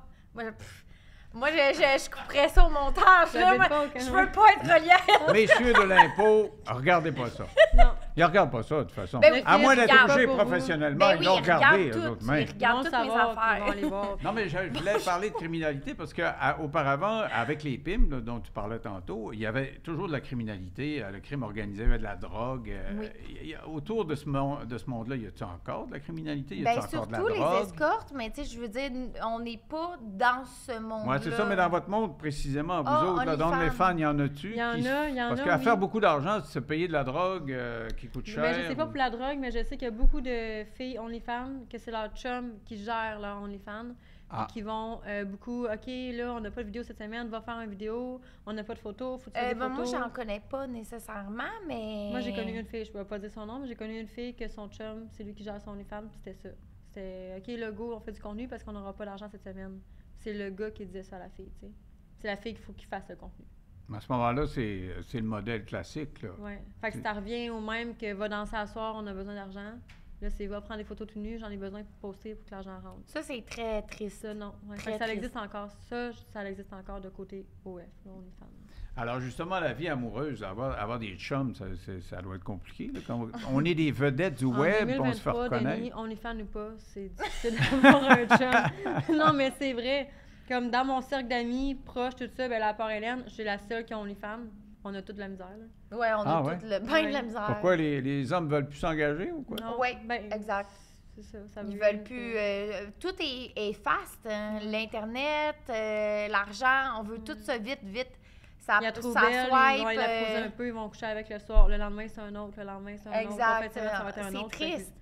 moi, je couperais ça au montage. Là. J'habite Moi, pas au je Canada. veux pas être reliée. Messieurs de l'impôt, regardez pas ça. Non. Ils regardent pas ça, de toute façon. Ben oui, À moins d'être regarde obligé pas pour vous. professionnellement, Ben ils oui, l'ont ils regardent regardé, eux tout. autres mêmes. Ils regardent Ils vont toutes mes savoir qu'ils vont affaires. aller voir. Non, mais je voulais parler de criminalité parce qu'auparavant, avec les PIM là, dont tu parlais tantôt, il y avait toujours de la criminalité, le crime organisé, il y avait de la drogue. Oui. Autour de ce monde-là, y a-t-il encore de la criminalité? Y Ben, a-t-il encore de la surtout les drogue? escortes, mais tu sais, je veux dire, on n'est pas dans ce monde-là. Oui, c'est ça, mais dans votre monde, précisément, vous Ah, autres, là, dans les OnlyFans. fans, il y en a-tu? Il y en a, il y en Parce a, qu'à oui. faire beaucoup d'argent, c'est se payer de la drogue qui coûte cher. Ben, je sais pas pour la drogue, mais je sais qu'il y a beaucoup de filles OnlyFans, que c'est leur chum qui gère leur OnlyFans. Ah. Qui vont beaucoup, OK, là, on n'a pas de vidéo cette semaine, va faire une vidéo, on n'a pas de photos, faut que tu fasses des Ben, moi, photos. j'en connais pas nécessairement, mais... Moi, j'ai connu une fille, je ne peux pas dire son nom, mais j'ai connu une fille que son chum, c'est lui qui gère son OnlyFans, puis c'était ça. C'était, OK, le go, on fait du contenu parce qu'on n'aura pas d'argent cette semaine. C'est le gars qui disait ça à la fille, tu sais. C'est la fille qu'il faut qu'il fasse le contenu. À ce moment-là, c'est le modèle classique, là. Ouais. Fait que ça revient au même que va danser à soir, on a besoin d'argent. Là, c'est va prendre des photos tout nues, j'en ai besoin pour poster pour que l'argent rentre. Ça, c'est très triste. Ça, non. Ouais. Très Fait que ça triste. existe encore. Ça existe encore de côté OF, là, on est fan. Alors, justement, la vie amoureuse, avoir des chums, ça doit être compliqué. Là, quand on est des vedettes du web, on se fait 2023, reconnaître. Denis, on est fan ou pas, c'est difficile d'avoir un chum. Non, mais c'est vrai. Comme dans mon cercle d'amis proches, tout ça, ben, à part Hélène, je suis la seule qui a OnlyFans. On a toute la misère, là. Ouais, on Ah, a ouais? tout le bain de la Ouais. misère. Pourquoi les hommes veulent plus s'engager ou quoi? Non, Oui, ben, exact. C'est ça, ça Ils veut veulent dire plus... que- tout est fast. Hein. L'Internet, l'argent, on veut tout ça vite, vite. Ça, Il y a trop ça belle, ils vont swipe. aller la poser un peu, ils vont coucher avec le soir. Le lendemain, c'est un autre. Le lendemain, c'est un autre. La fin de Exact. semaine, ça va être un C'est autre. Fait que- triste.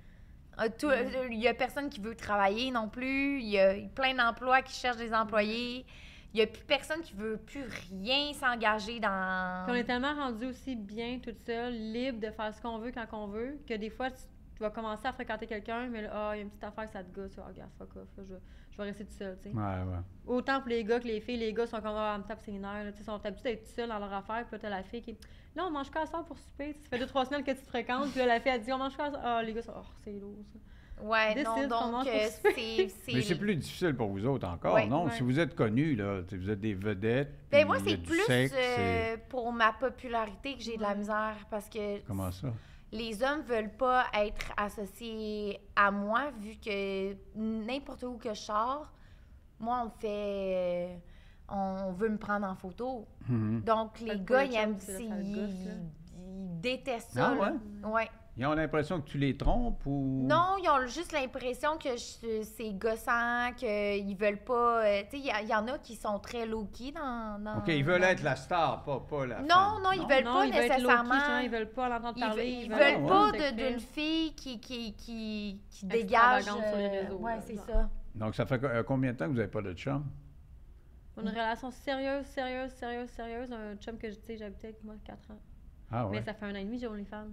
Il y a personne qui veut travailler non plus. Il y a plein d'emplois qui cherchent des employés. Il n'y a plus personne qui veut plus rien s'engager dans... Puis on est tellement rendu aussi bien toute seule, libre de faire ce qu'on veut quand on veut, que des fois, tu vas commencer à fréquenter quelqu'un, mais là, il y a une petite affaire que ça te gosse. Regarde, fuck off, là, je vais rester toute seule, tu sais. Ouais, ouais. Autant pour les gars que les filles. Les gars sont comme, me tape ses nerfs, là, tu sais, sont habitués d'être seuls dans leur affaire. Puis là, t'as la fille qui là, on mange quoi à soir pour souper? Ça fait 2-3 semaines que tu te fréquentes. Puis là, la fille, elle dit, on mange quoi à soir? Ah, les gars sont, c'est lourd, ça. Ouais, non, Décide comment donc pour c'est... Mais c'est plus difficile pour vous autres encore, Ouais. non? Ouais. Si vous êtes connus, là, vous êtes des vedettes. Ben puis moi, il y a c'est du plus sexe, c'est- pour ma popularité que j'ai de la Ouais. misère parce que Comment ça? les hommes veulent pas être associés à moi vu que n'importe où que je sors, moi, on me fait... on veut me prendre en photo. Mhm. Donc, Fait les que pour gars, les ils chums, aiment... c'est là, ça le gosse, là. Ils détestent ça. Ah là. Ouais. Ils ont l'impression que tu les trompes ou... Non, ils ont juste l'impression que c'est gossant, qu'ils veulent pas... tu sais, il y en a qui sont très low-key dans... OK, ils veulent dans- être la star, pas la Non, femme. non, ils veulent Non, pas ils veulent être nécessairement... low-key, justement, ils veulent pas l'entendre parler. Ils Ah, veulent ouais. pas s'écrire. d'une fille qui dégage... Extravagante sur les réseaux, ouais, là, c'est genre. ça. Donc, ça fait combien de temps que vous n'avez pas de chum? Une relation sérieuse, un chum que, tu sais, j'habitais avec moi 4 ans. Ah ouais. Mais ça fait 1 an et demi que j'ai OnlyFans.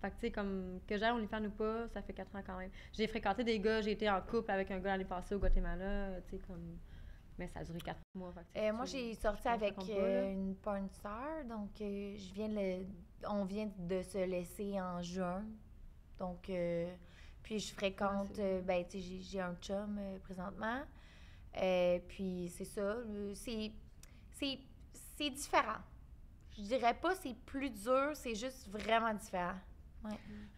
Fait que, tu sais, comme que j'ai OnlyFans ou pas, ça fait 4 ans quand même. J'ai fréquenté des gars, j'ai été en couple avec un gars l'année passée au Guatemala, tu sais, comme... Mais ça a duré 4 mois. Fait que, tu sais, Moi, tu- j'ai sorti ça avec compte pas, là. une porn star, donc on vient de se laisser en juin. Donc, puis je fréquente, ben, tu sais, j'ai un chum présentement. Puis c'est ça, c'est différent. Je dirais pas c'est plus dur, c'est juste vraiment différent.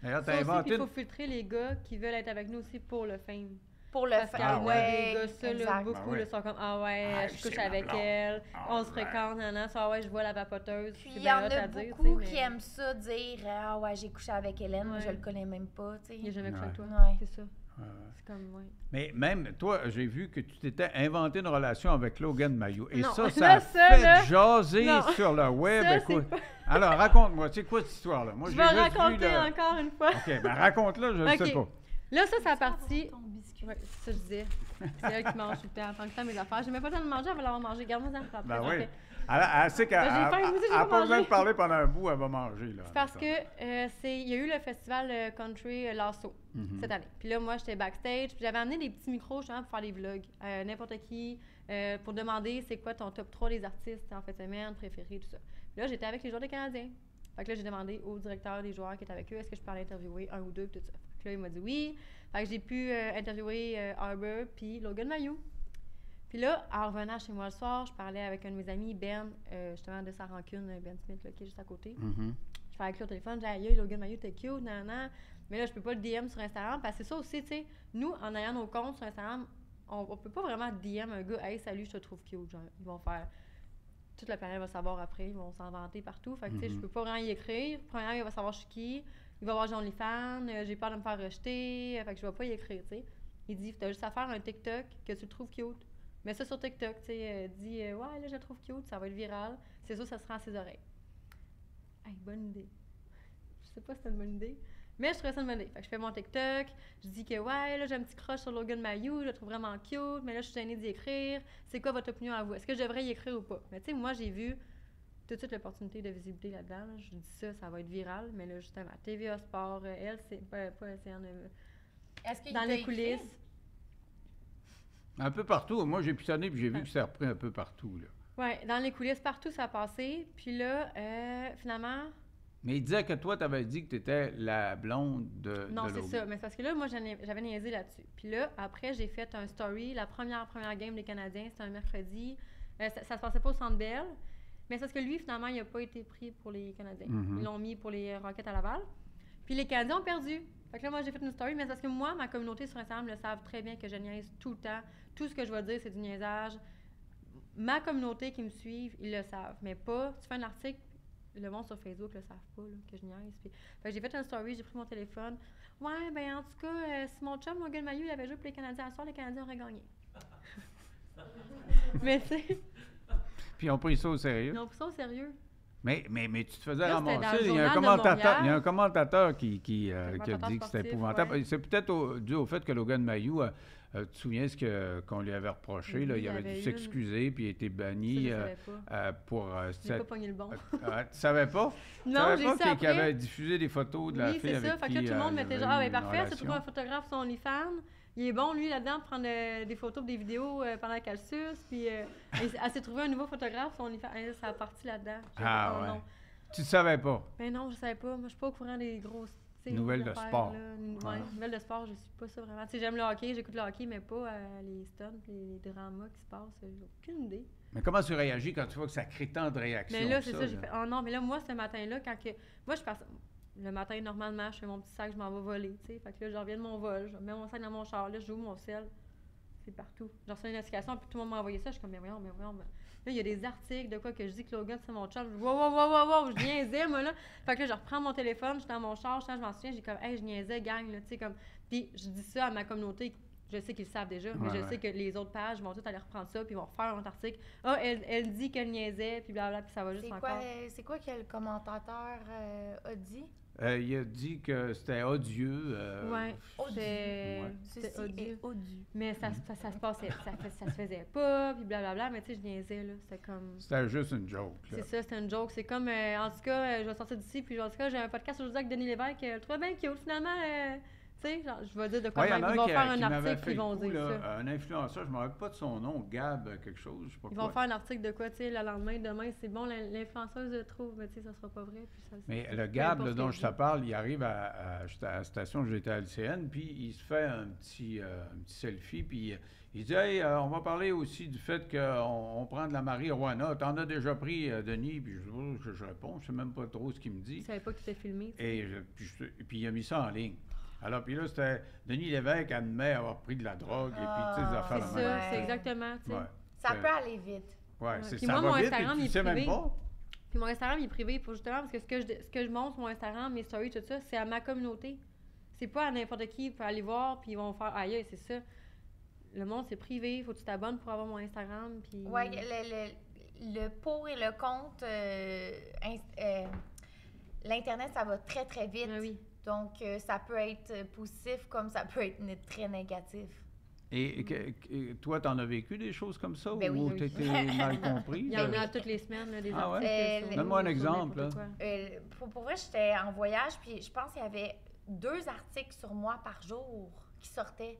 D'ailleurs, tu as Ça aussi, puis inventé... il faut filtrer les gars qui veulent être avec nous aussi pour le fame. Pour le Parce qu'il y en a ouais, des gars, ça, là, exact. beaucoup, Ah ouais. là, sont comme, ah ouais, Ah, je c'est couche ma avec blonde. elle, on se Alright. fréquente, nan, ça, ouais, je vois la vapoteuse. Puis c'est il y bien en hot a à dire, beaucoup tu sais, qui mais aiment ça, dire « Ah ouais, j'ai couché avec Hélène, mais Ouais. je le connais même pas. » tu sais. Il a jamais couché avec toi. Ouais. C'est ça. Ouais, ouais. C'est comme, ouais. Mais même, toi, j'ai vu que tu t'étais inventé une relation avec Logan Mayou. Et Non, ça là, a ça, fait là, jaser non. sur le web. Ça, Écoute. c'est Alors, raconte-moi, c'est quoi cette histoire-là? Moi, Je j'ai vais juste vu raconter le- encore une fois. OK, ben raconte-la, je ne Ok. sais pas. Là, ça a parti. Ton biscuit. Ouais, c'est ça que je disais. C'est elle qui mange tout le temps. En tant que ça, mes affaires. J'ai même pas le temps de manger, elle va l'avoir mangé. Garde-moi ça pour après. Ben oui. Parfait. Elle sait qu'elle Ben, j'ai faim, moi aussi, j'ai n'a pas pas besoin mangé. de parler pendant un bout, elle va manger. Là, C'est parce que il y a eu le festival country Lasso Mhm. cette année. Puis là, moi, j'étais backstage. Puis j'avais amené des petits micros justement pour faire des vlogs. N'importe qui, pour demander c'est quoi ton top 3 des artistes en fin de semaine, préférés, tout ça. Puis là, j'étais avec les joueurs des Canadiens. Fait que là, j'ai demandé au directeur des joueurs qui était avec eux est-ce que je peux aller interviewer un ou deux, puis tout ça. Fait que là, il m'a dit oui. Fait que j'ai pu interviewer Arbor puis Logan Mayou. Puis là, en revenant chez moi le soir, je parlais avec un de mes amis, Ben, justement de sa rancune, Ben Smith, là, qui est juste à côté. Mhm. Je parlais avec lui au téléphone, j'ai dit, hey, Logan Mayou, t'es cute, nanana. Mais là, je peux pas le DM sur Instagram, parce que c'est ça aussi, tu sais, nous, en ayant nos comptes sur Instagram, on peut pas vraiment DM un gars, hey, salut, je te trouve cute. Genre, ils vont faire. Toute la planète va savoir après, ils vont s'en vanter partout. Fait que, tu sais, je peux pas vraiment y écrire. Premièrement, il va savoir je suis qui. Il va voir j'ai OnlyFans, j'ai peur de me faire rejeter. Fait que je vais pas y écrire, tu sais. Il dit, t'as juste à faire un TikTok que tu le trouves cute. Mets ça sur TikTok, tu sais. Dis, ouais, là, je le trouve cute, ça va être viral. C'est sûr, ça sera à ses oreilles. Hey, bonne idée. Je sais pas si c'est une bonne idée. Mais je trouvais ça une bonne idée. Fait que je fais mon TikTok, je dis que ouais, là j'ai un petit crush sur Logan Mayou, je le trouve vraiment cute, mais là je suis gênée d'y écrire. C'est quoi votre opinion à vous? Est-ce que je devrais y écrire ou pas? Mais tu sais, moi j'ai vu tout de suite l'opportunité de visibilité là-dedans. Là. Je dis ça va être viral, mais là justement, TVA Sport, elle, c'est pas LCN, Est-ce qu'il dans t'a les écrit? coulisses. Un peu partout. Moi, j'ai pu sonner puis j'ai vu que ça a repris un peu partout. Là. Ouais, dans les coulisses, partout ça a passé. Puis là, finalement. Mais il disait que toi, tu avais dit que tu étais la blonde de Non, c'est Logan. ça. Mais c'est parce que là, moi, j'avais niaisé là-dessus. Puis là, après, j'ai fait un story. La première game des Canadiens, c'était un mercredi. Ça se passait pas au Centre Bell. Mais c'est parce que lui, finalement, il n'a pas été pris pour les Canadiens. Mhm. Ils l'ont mis pour les Rockets à Laval. Puis les Canadiens ont perdu. Fait que là, moi, j'ai fait une story. Mais c'est parce que moi, ma communauté sur Instagram le savent très bien que je niaise tout le temps. Tout ce que je vais dire, c'est du niaisage. Ma communauté qui me suit, ils le savent. Mais pas, tu fais un article, le monde sur Facebook le savent pas, là, que je niaise. Puis, fait que j'ai fait une story, j'ai pris mon téléphone. Ouais, ben en tout cas, si mon chum, Logan Mayou, il avait joué pour les Canadiens à soir, les Canadiens auraient gagné. Mais tu sais, Puis ils ont pris ça au sérieux. ils ont pris ça au sérieux. Mais tu te faisais Là, c'était dans ramasser. le Il y a un journal de commentateur, Montréal. il y a un commentateur qui a Commentateur dit que c'était sportif, épouvantable. ouais. C'est peut-être dû au fait que Logan Mayou, tu te souviens qu'on lui avait reproché, Oui, là, il il avait avait dû eu s'excuser, puis il a été Ça, banni je savais pas. pour... J'ai pas pogné le bon. Tu savais pas? Tu Non, savais j'ai pas ça qu'il après. avait diffusé des photos de la Oui, fille c'est avec ça. Fait qui que là, tout le monde il mettait avait genre, ah, eu ben une parfait, c'est trouvé un relation. photographe sur OnlyFans. Il est bon, lui, là-dedans, pour prendre des photos, des vidéos pendant qu'elle suce. Puis, elle s'est trouvé un nouveau photographe sur OnlyFans. Et là, ça a parti là-dedans. J'ai Ah dit, oh, ouais. non. Tu ne savais pas? Ben non, je savais pas. Moi, je suis pas au courant des grosses tu sais, Nouvelles de affaires, sport. là. Ouais. Ouais, nouvelles de sport, je suis pas ça vraiment. Tu sais, j'aime le hockey, j'écoute le hockey, mais pas les stunts, les dramas qui se passent. J'ai aucune idée. Mais comment tu réagis quand tu vois que ça crée tant de réactions? Mais là, c'est ça, j'ai fait. Oh non, mais là, moi, ce matin-là, quand que. Moi, je passe. Le matin, normalement, je fais mon petit sac, je m'en vais voler, tu sais. Fait que là, je reviens de mon vol, je mets mon sac dans mon char, là, j'ouvre mon sel. C'est partout. J'ai reçu une notification, puis tout le monde m'a envoyé ça. Je suis comme, mais voyons. Là, il y a des articles de quoi que je dis que Logan, c'est mon chum. Wow, je niaisais, moi, là. Fait que là, je reprends mon téléphone, je suis dans mon char, je m'en souviens, j'ai comme, hey, je niaisais, gang, là, tu sais, comme. Puis je dis ça à ma communauté. Je sais qu'ils le savent déjà, mais je sais que les autres pages vont toutes aller reprendre ça, puis ils vont refaire un autre article. Ah, elle dit qu'elle niaisait, puis blablabla, puis ça va juste encore. C'est quoi que le commentateur a dit? Il a dit que c'était odieux. Ouais, Odieux. Ouais. c'était Ceci odieux. est odieux. Mais ça se passait, ça se faisait pas, puis blablabla, mais tu sais, je niaisais, là, c'était comme... C'était juste une joke. Là. C'est ça, c'était une joke, c'est comme, en tout cas, je vais sortir d'ici, puis en tout cas, j'ai un podcast aujourd'hui avec Denis Lévesque, je le trouvais bien cute, finalement, tu sais, genre, je vais dire de Oui, quoi il y en a ils vont un faire un qui m'avait article, fait ils vont le coup, dire là, ça. un influenceur, je ne me rappelle pas de son nom, Gab quelque chose, je sais pas Ils quoi. vont faire un article de quoi, tu sais, le lendemain, demain, c'est bon, l'influenceuse le trouve, mais tu sais, ça sera pas vrai. Puis ça, Mais peu le Gab importe là, ce dont qu'elle je te dit. parle, il arrive j'étais à la station où j'étais à LCN, puis il se fait un petit selfie, puis il dit « Hey, on va parler aussi du fait qu'on prend de la marijuana. T'en as déjà pris, Denis? » Puis je réponds, je sais même pas trop ce qu'il me dit. Je savais pas que tu étais filmé. tu sais. Puis il a mis ça en ligne. Alors, puis là, c'était Denis Lévesque admet avoir pris de la drogue, et puis tu sais, des affaires C'est de même. ça, c'est exactement, tu sais. Ouais. Ça peut aller vite. Ouais, c'est Puis ça moi, va mon vite, Instagram, et il tu est sais même privé. pas. Puis mon Instagram, il est privé pour justement, parce que ce que je montre sur mon Instagram, mes stories, tout ça, c'est à ma communauté. C'est pas à n'importe qui, peut aller voir, puis ils vont faire aïe, c'est ça. Le monde, c'est privé, faut que tu t'abonnes pour avoir mon Instagram, puis... Oui, le pour et le contre, l'Internet, ça va très, très vite. Ah oui. Donc, ça peut être positif comme ça peut être très négatif. Et toi, t'en as vécu des choses comme ça, Ben ou oui. t'étais mal compris? Il y en a toutes les semaines, là, des Ah ouais? articles. sur- Donne-moi un sur exemple, n'importe là. quoi. Pour vrai, j'étais en voyage, puis je pense qu'il y avait 2 articles sur moi par jour qui sortaient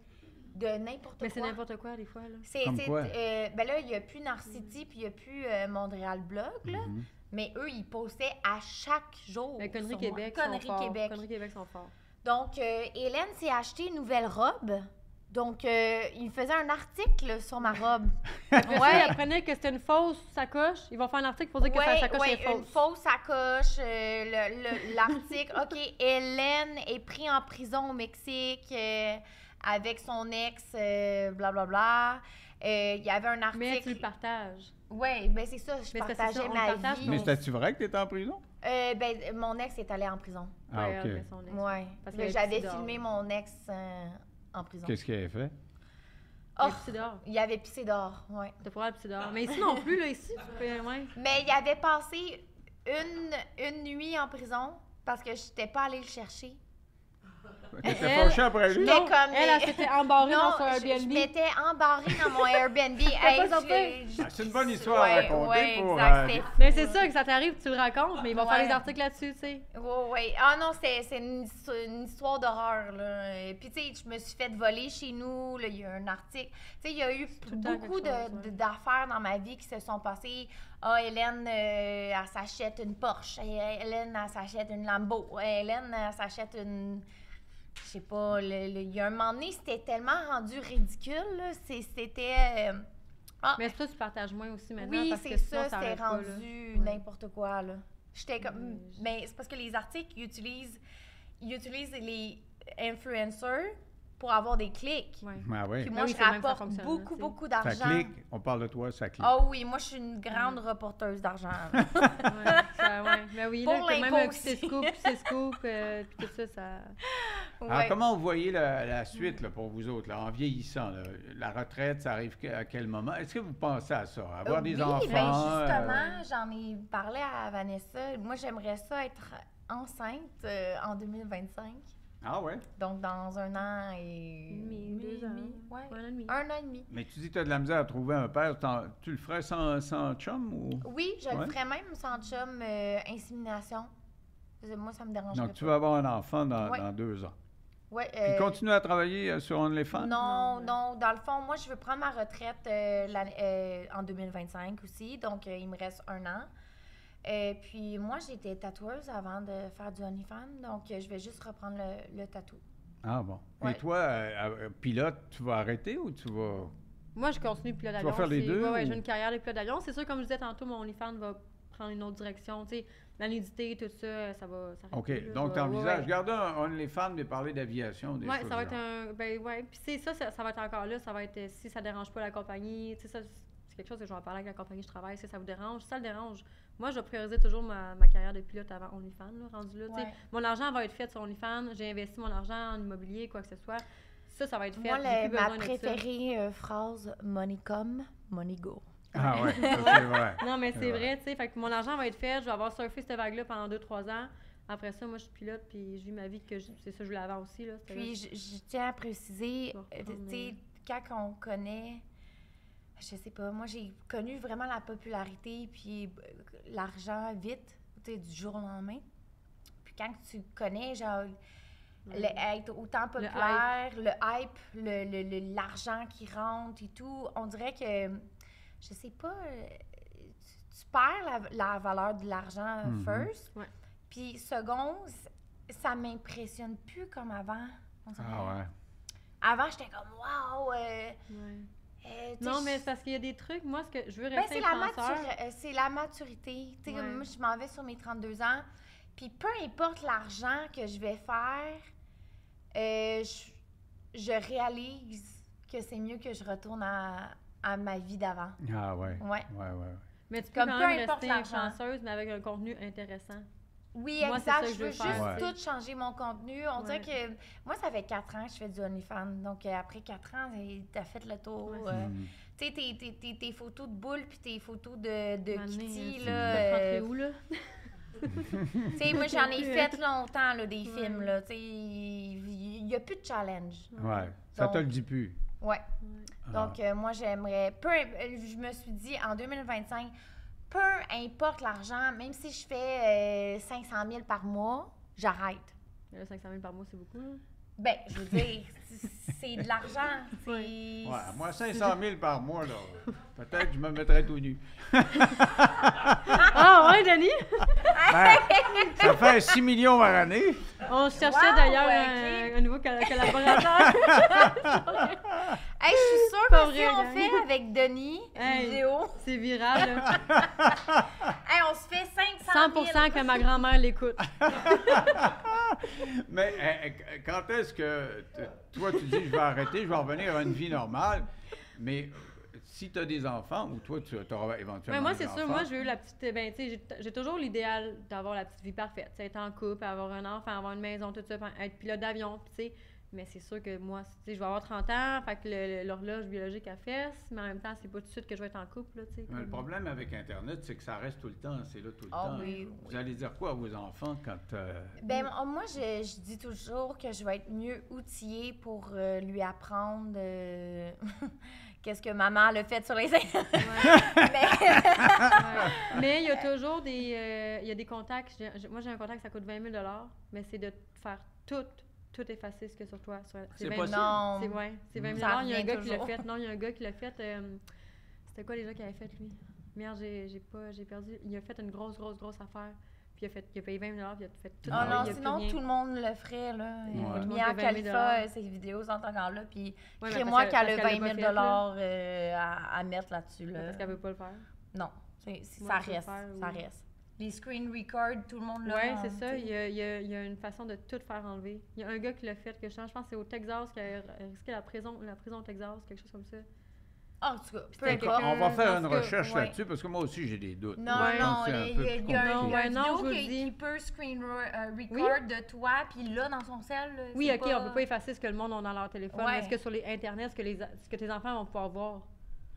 de n'importe quoi. Mais c'est n'importe quoi, des fois, là. Comme quoi? Ben là, il n'y a plus Narcity, puis il n'y a plus Montréal Blog, là. Mhm. Mais eux, ils postaient à chaque jour. Mais Conneries sur Québec moi. sont Conneries forts. Québec. Conneries Québec sont forts. Donc, Hélène s'est acheté une nouvelle robe. Donc, il faisait un article sur ma robe. Après ça, Ouais. ils apprenaient que c'était une fausse sacoche. Ils vont faire un article pour dire que sa sacoche est fausse. une fausse sacoche. L'article, OK, Hélène est prise en prison au Mexique avec son ex, blablabla. Il y avait un article... Mais tu le partages. Oui, ben c'est ça, je Mais c'est partageais ça, on ma le partage, vie. Mais c'était-tu vrai que t'étais en prison? Ben, mon ex est allé en prison. Ah, Ouais, OK. mais son ex. Oui. Parce qu'il y avait J'avais pissé filmé dehors. mon ex en prison. Qu'est-ce qu'il avait fait? Il Oh, a pissé dehors. il avait pissé dehors, oui. T'as pas le pissé dehors. Mais ici non plus, là, ici, tu peux, ouais. Mais il avait passé une nuit en prison parce que je n'étais pas allée le chercher. T'étais Elle- fâché après lui? J'étais Non, comme... elle s'était embarrée dans son je Airbnb. m'étais embarrée dans mon Airbnb. pas sortir. Ah, c'est une bonne histoire à raconter ouais, pour... exact, c'était Mais c'est ça que ça t'arrive, tu le racontes, mais ils vont faire Ouais. des articles là-dessus, tu sais. Oui. Ah non, c'est une histoire d'horreur, là. Et puis, tu sais, je me suis fait voler chez nous, là, il y a un article. Tu sais, il y a eu tout le temps beaucoup quelque chose, ouais. d'affaires dans ma vie qui se sont passées. Ah, Hélène, elle s'achète une Porsche. Hélène, elle s'achète une Lambo. Hélène, elle s'achète une... Je sais pas, il y a un moment donné, c'était tellement rendu ridicule, là. C'était... Mais ça, tu partages moins aussi maintenant. Oui, parce que c'est sinon, ça, c'était arrête pas, là. rendu Ouais. n'importe quoi, là. J'étais comme... Mais c'est parce que les articles, ils utilisent les influencers pour avoir des clics. Ouais. Ah oui. Puis Ben moi, oui, je c'est le même, ça rapporte fonctionne, beaucoup, tu sais. beaucoup Ça d'argent. clique. On parle de toi, ça clique. Ah oui, moi, je suis une grande reporteuse d'argent. Ouais, ouais. Ben oui, Pour là, que même l'impôt un petit aussi. scoop, puis tout ça, ça... Alors, Ouais. comment vous voyez la suite là, pour vous autres, là, en vieillissant? Là? La retraite, ça arrive à quel moment? Est-ce que vous pensez à ça? Avoir des enfants? Oui, ben justement, j'en ai parlé à Vanessa. Moi, j'aimerais ça être enceinte en 2025. Ah ouais? Donc, dans 1 an et... Demi, 2 ans. Ouais. 1 an et demi. 1 an et demi. Mais tu dis que tu as de la misère à trouver un père. Tu le ferais sans chum? Ou... Oui, je Ouais. le ferais même sans chum, insémination. Moi, ça me dérangerait Donc, pas. tu vas avoir un enfant Ouais. dans 2 ans. Ouais, Puis continue à travailler sur OnlyFans? Non, Non, non. Dans le fond, moi, je veux prendre ma retraite en 2025 aussi. Donc, il me reste 1 an. Puis, moi, j'étais tatoueuse avant de faire du OnlyFans. Donc, je vais juste reprendre le tatou. Ah bon. Ouais. Et toi, pilote, tu vas arrêter ou tu vas... Moi, je continue pilote d'avion. vas faire les c'est- deux, Ouais, ou- j'ai une carrière de pilote d'avion. C'est sûr, comme je disais tantôt, mon OnlyFans va prendre une autre direction. Tu sais, la nudité, tout ça, ça va s'arrêter. OK. là. Donc, tu Ouais, envisages, ouais. garder un OnlyFans mais parler d'aviation, des Ouais, choses ça va du être genre. un. Ben, ouais. Puis, c'est ça, ça va être encore là. Ça va être si ça dérange pas la compagnie. Tu sais, ça, c'est quelque chose que je vais en parler avec la compagnie où je travaille. Si ça vous dérange, si ça le dérange. Moi, je vais prioriser toujours ma carrière de pilote avant OnlyFans, là, rendu là. Tu sais. Ouais. Mon argent va être fait sur OnlyFans. J'ai investi mon argent en immobilier, quoi que ce soit. Ça va être fait. Moi, J'ai plus ma besoin de ça. préférée phrase, money come, money go. Ah ouais, ça, c'est vrai. Non, mais c'est C'est vrai, tu sais. Fait que mon argent va être fait. Je vais avoir surfé cette vague-là pendant 2-3 ans. Après ça, moi, je suis pilote, puis je vis ma vie c'est ça que je voulais avant aussi, là. C'était Puis, là, je tiens à préciser, Je vais reprendre, tu sais, quand on connaît, je sais pas, moi, j'ai connu vraiment la popularité, puis l'argent vite, tu sais, du jour au lendemain. Puis quand tu connais, genre, être autant populaire, le hype, l'argent qui rentre et tout. On dirait que, je sais pas, tu perds la valeur de l'argent first. Ouais. Puis second, ça m'impressionne plus comme avant. On dirait. Ah ouais. Avant, j'étais comme, wow! Non, mais c'est parce qu'il y a des trucs. Moi, ce que je veux Ben, rester influenceur. c'est la maturité. Tu sais, Ouais. moi, je m'en vais sur mes 32 ans. Puis peu importe l'argent que je vais faire, je réalise que c'est mieux que je retourne à ma vie d'avant. Ah ouais. Ouais. Mais tu peux Comme quand peu même importe rester l'argent. influenceuse, mais avec un contenu intéressant. Oui, Moi, c'est exact. ça que Je veux je veux juste faire. tout changer mon contenu. On dirait Ouais. que moi, ça fait 4 ans que je fais du OnlyFans. Donc, après 4 ans, t'as fait le tour. Ouais. Tu sais, tes photos de boules puis tes photos de Mané, Kitty, tu là. peux te rentrer où, là? Tu sais, moi, j'en ai fait longtemps, là, des films, là. Tu sais, il n'y a plus de challenge. Ouais. Ça te Donc- le dit plus. Ouais. Ah. Donc, moi, j'aimerais... je me suis dit, en 2025, peu importe l'argent, même si je fais 500 000 par mois, j'arrête. Mais là, 500 000 par mois, c'est beaucoup, là. Ben, je veux dire, c'est de l'argent. C'est... Ouais, moi, 500 000 par mois, là. Peut-être que je me mettrais tout nu. Ah, ouais, Denis? Ben, ça fait 6 millions par année. On cherchait Wow, d'ailleurs ok. un nouveau collaborateur. Hey, je suis sûre Pas que si vrai, on gang. fait avec Denis une Hey. vidéo, C'est viral, là. hey, on se fait 500 000. 100% que ma grand-mère l'écoute. Mais quand est-ce que toi, tu dis, je vais arrêter, je vais revenir à une vie normale, mais si tu as des enfants, ou toi, tu auras éventuellement Ouais, moi, des c'est enfants. sûr. Moi, j'ai eu la petite. Ben, tu sais, j'ai toujours l'idéal d'avoir la petite vie parfaite. Tu sais, être en couple, avoir un enfant, avoir une maison, tout ça, être pilote d'avion, puis tu sais. Mais c'est sûr que moi, tu sais, je vais avoir 30 ans, fait que l'horloge biologique a fesse, mais en même temps, c'est pas tout de suite que je vais être en couple, là, tu sais. Mais le comme- problème avec Internet, c'est que ça reste tout le temps, c'est là tout le Ah temps. oui, Vous oui. allez dire quoi à vos enfants quand... Ben, moi, je dis toujours que je vais être mieux outillée pour lui apprendre qu'est-ce que maman a fait sur les Internet. Mais- Ouais. Mais il y a toujours des, il y a des contacts. Moi, j'ai un contact, ça coûte 20 000 mais c'est de faire tout effacer ce qu'il y a sur toi. C'est 20 000 possible. Non. C'est 20 000 Ça Il y a un revient gars qui l'a toujours. fait. Non, il y a un gars qui l'a fait. C'était quoi déjà qu'il avait fait, lui? Merde, j'ai perdu. Il a fait une grosse affaire. Puis il a payé 20 000 puis il a fait tout. Oh Ah, non, il a sinon plus rien. tout le monde le ferait, là. Ouais. Mia Tout le monde fait 20 000 Khalifa, ses vidéos sont encore là, puis Ouais, mais crée-moi parce qu'elle a parce 20 l'a 000 pas fait, là. à mettre là-dessus, là. Parce qu'elle veut pas le faire. Non, Moi, ça je veux reste, faire, ça oui. reste. Les screen records, tout le monde là. Oui, c'est ça. Il y a une façon de tout faire enlever. Il y a un gars qui l'a fait, que je pense que c'est au Texas, qui a risqué la prison au Texas, quelque chose comme ça. En tout cas, peu C'était importe. quelqu'un- On va faire en une tout cas, recherche ouais. là-dessus, parce que moi aussi, j'ai des doutes. Non, Ouais. Je pense non, que c'est un il peu y a plus un compliqué. Non, ouais, non, vidéo je vous le dis. qui peut screen record Oui. de toi, puis là, dans son cell. là, Oui, c'est OK, on peut pas effacer ce que le monde a dans leur téléphone. Ouais. Mais est-ce que sur les Internet, ce que tes enfants vont pouvoir voir?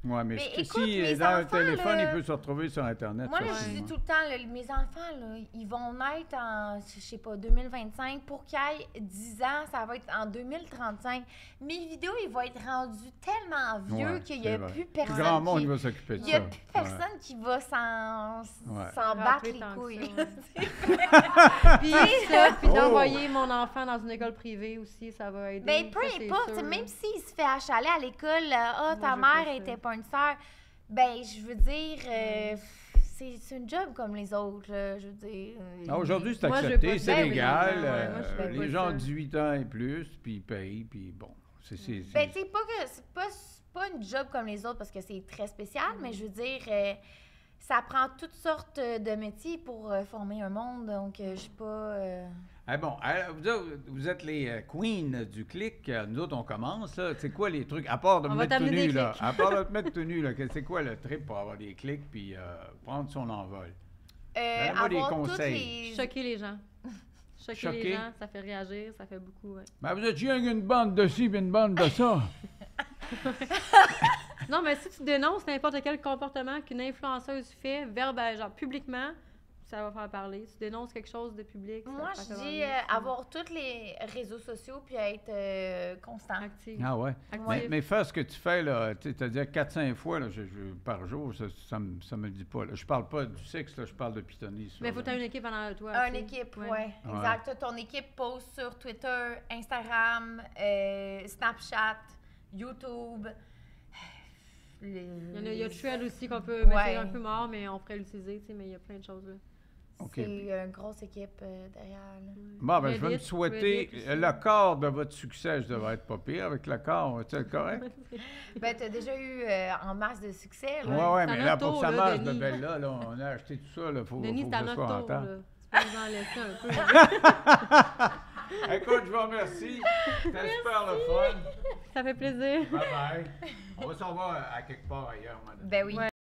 Ouais, mais, Mais si écoute, mes dans le enfants, téléphone, là, il peut se retrouver sur Internet. Moi, là, je facilement. dis tout le temps, là, mes enfants, là, ils vont naître en, je sais pas, 2025. Pour qu'ils aient 10 ans, ça va être en 2035. Mes vidéos, ils vont être rendus tellement vieux Ouais, qu'il n'y c'est a vrai. plus Le personne grand monde qui... va s'occuper de Il ça. n'y a plus Ouais. personne qui va s'en Ouais. battre Rappeler les tant que couilles. ça, Puis puis Oh! d'envoyer mon enfant dans une école privée aussi, ça va aider. Ben, peu ça, c'est importe, sûr. même s'il se fait achaler à l'école, ah, Moi, ta je veux mère pas ça. était pas une sœur, ben, je veux dire, c'est une job comme les autres, là, je veux dire. Ah, aujourd'hui, c'est Moi, je veux accepté, pas- c'est ben oui, légal. ben ouais, moi, je fais Les pas gens ça. de 18 ans et plus, puis ils payent, puis bon. Ben, tu sais, pas que c'est pas une job comme les autres parce que c'est très spécial, mais je veux dire, ça prend toutes sortes de métiers pour former un monde, donc je suis pas. Ah bon, alors, vous êtes les queens du clic. Nous autres, on commence. Là. C'est quoi les trucs? À part de On me va mettre tout t'amener nu, des là. clics. À part de te mettre tout nu, là. C'est quoi le trip pour avoir des clics puis prendre son envol? Donnez-moi des avoir toutes conseils. les. Choquer les gens. Choquer Choquer? les gens, ça fait réagir, ça fait beaucoup, ouais. Ben, vous êtes rien qu'une bande de ci puis une bande de ça. Non, mais si tu dénonces n'importe quel comportement qu'une influenceuse fait, genre publiquement, ça va faire parler. Tu dénonces quelque chose de public. ça Moi, va faire je dis parler. avoir tous les réseaux sociaux puis être constant. Active. Ah ouais. Active. Mais faire ce que tu fais, là, c'est-à-dire 4-5 fois là, par jour, ça me le dit pas. Là. Je parle pas du sexe, là, je parle de pythonnie. Mais il faut que tu aies une équipe en toi. Une tu sais. équipe, Ouais. ouais. Exact. Toi, ton équipe poste sur Twitter, Instagram, Snapchat, YouTube. Il y a Thread aussi qu'on peut Ouais. mettre un peu mort, mais on pourrait l'utiliser, tu sais, mais il y a plein de choses là. OK. C'est une grosse équipe derrière. Là. Bon, ben, je vais Reddit, me souhaiter Reddit aussi. le quart de votre succès. Je devrais être pas pire avec le quart. C'est correct? Ben, t'as déjà eu en masse de succès, Oui, là. ouais, C'est à mais là, notre pour que tour, ça là, marche de Denis. belle là, on a acheté tout ça. Il faut Denis, que c'est à ça notre soit en tour, temps. là. Tu peux nous en laisser un peu. Écoute, je vous remercie. C'était super le fun. Ça fait plaisir. Bye bye. On va se revoir à quelque part ailleurs, madame. Ben oui. Ouais.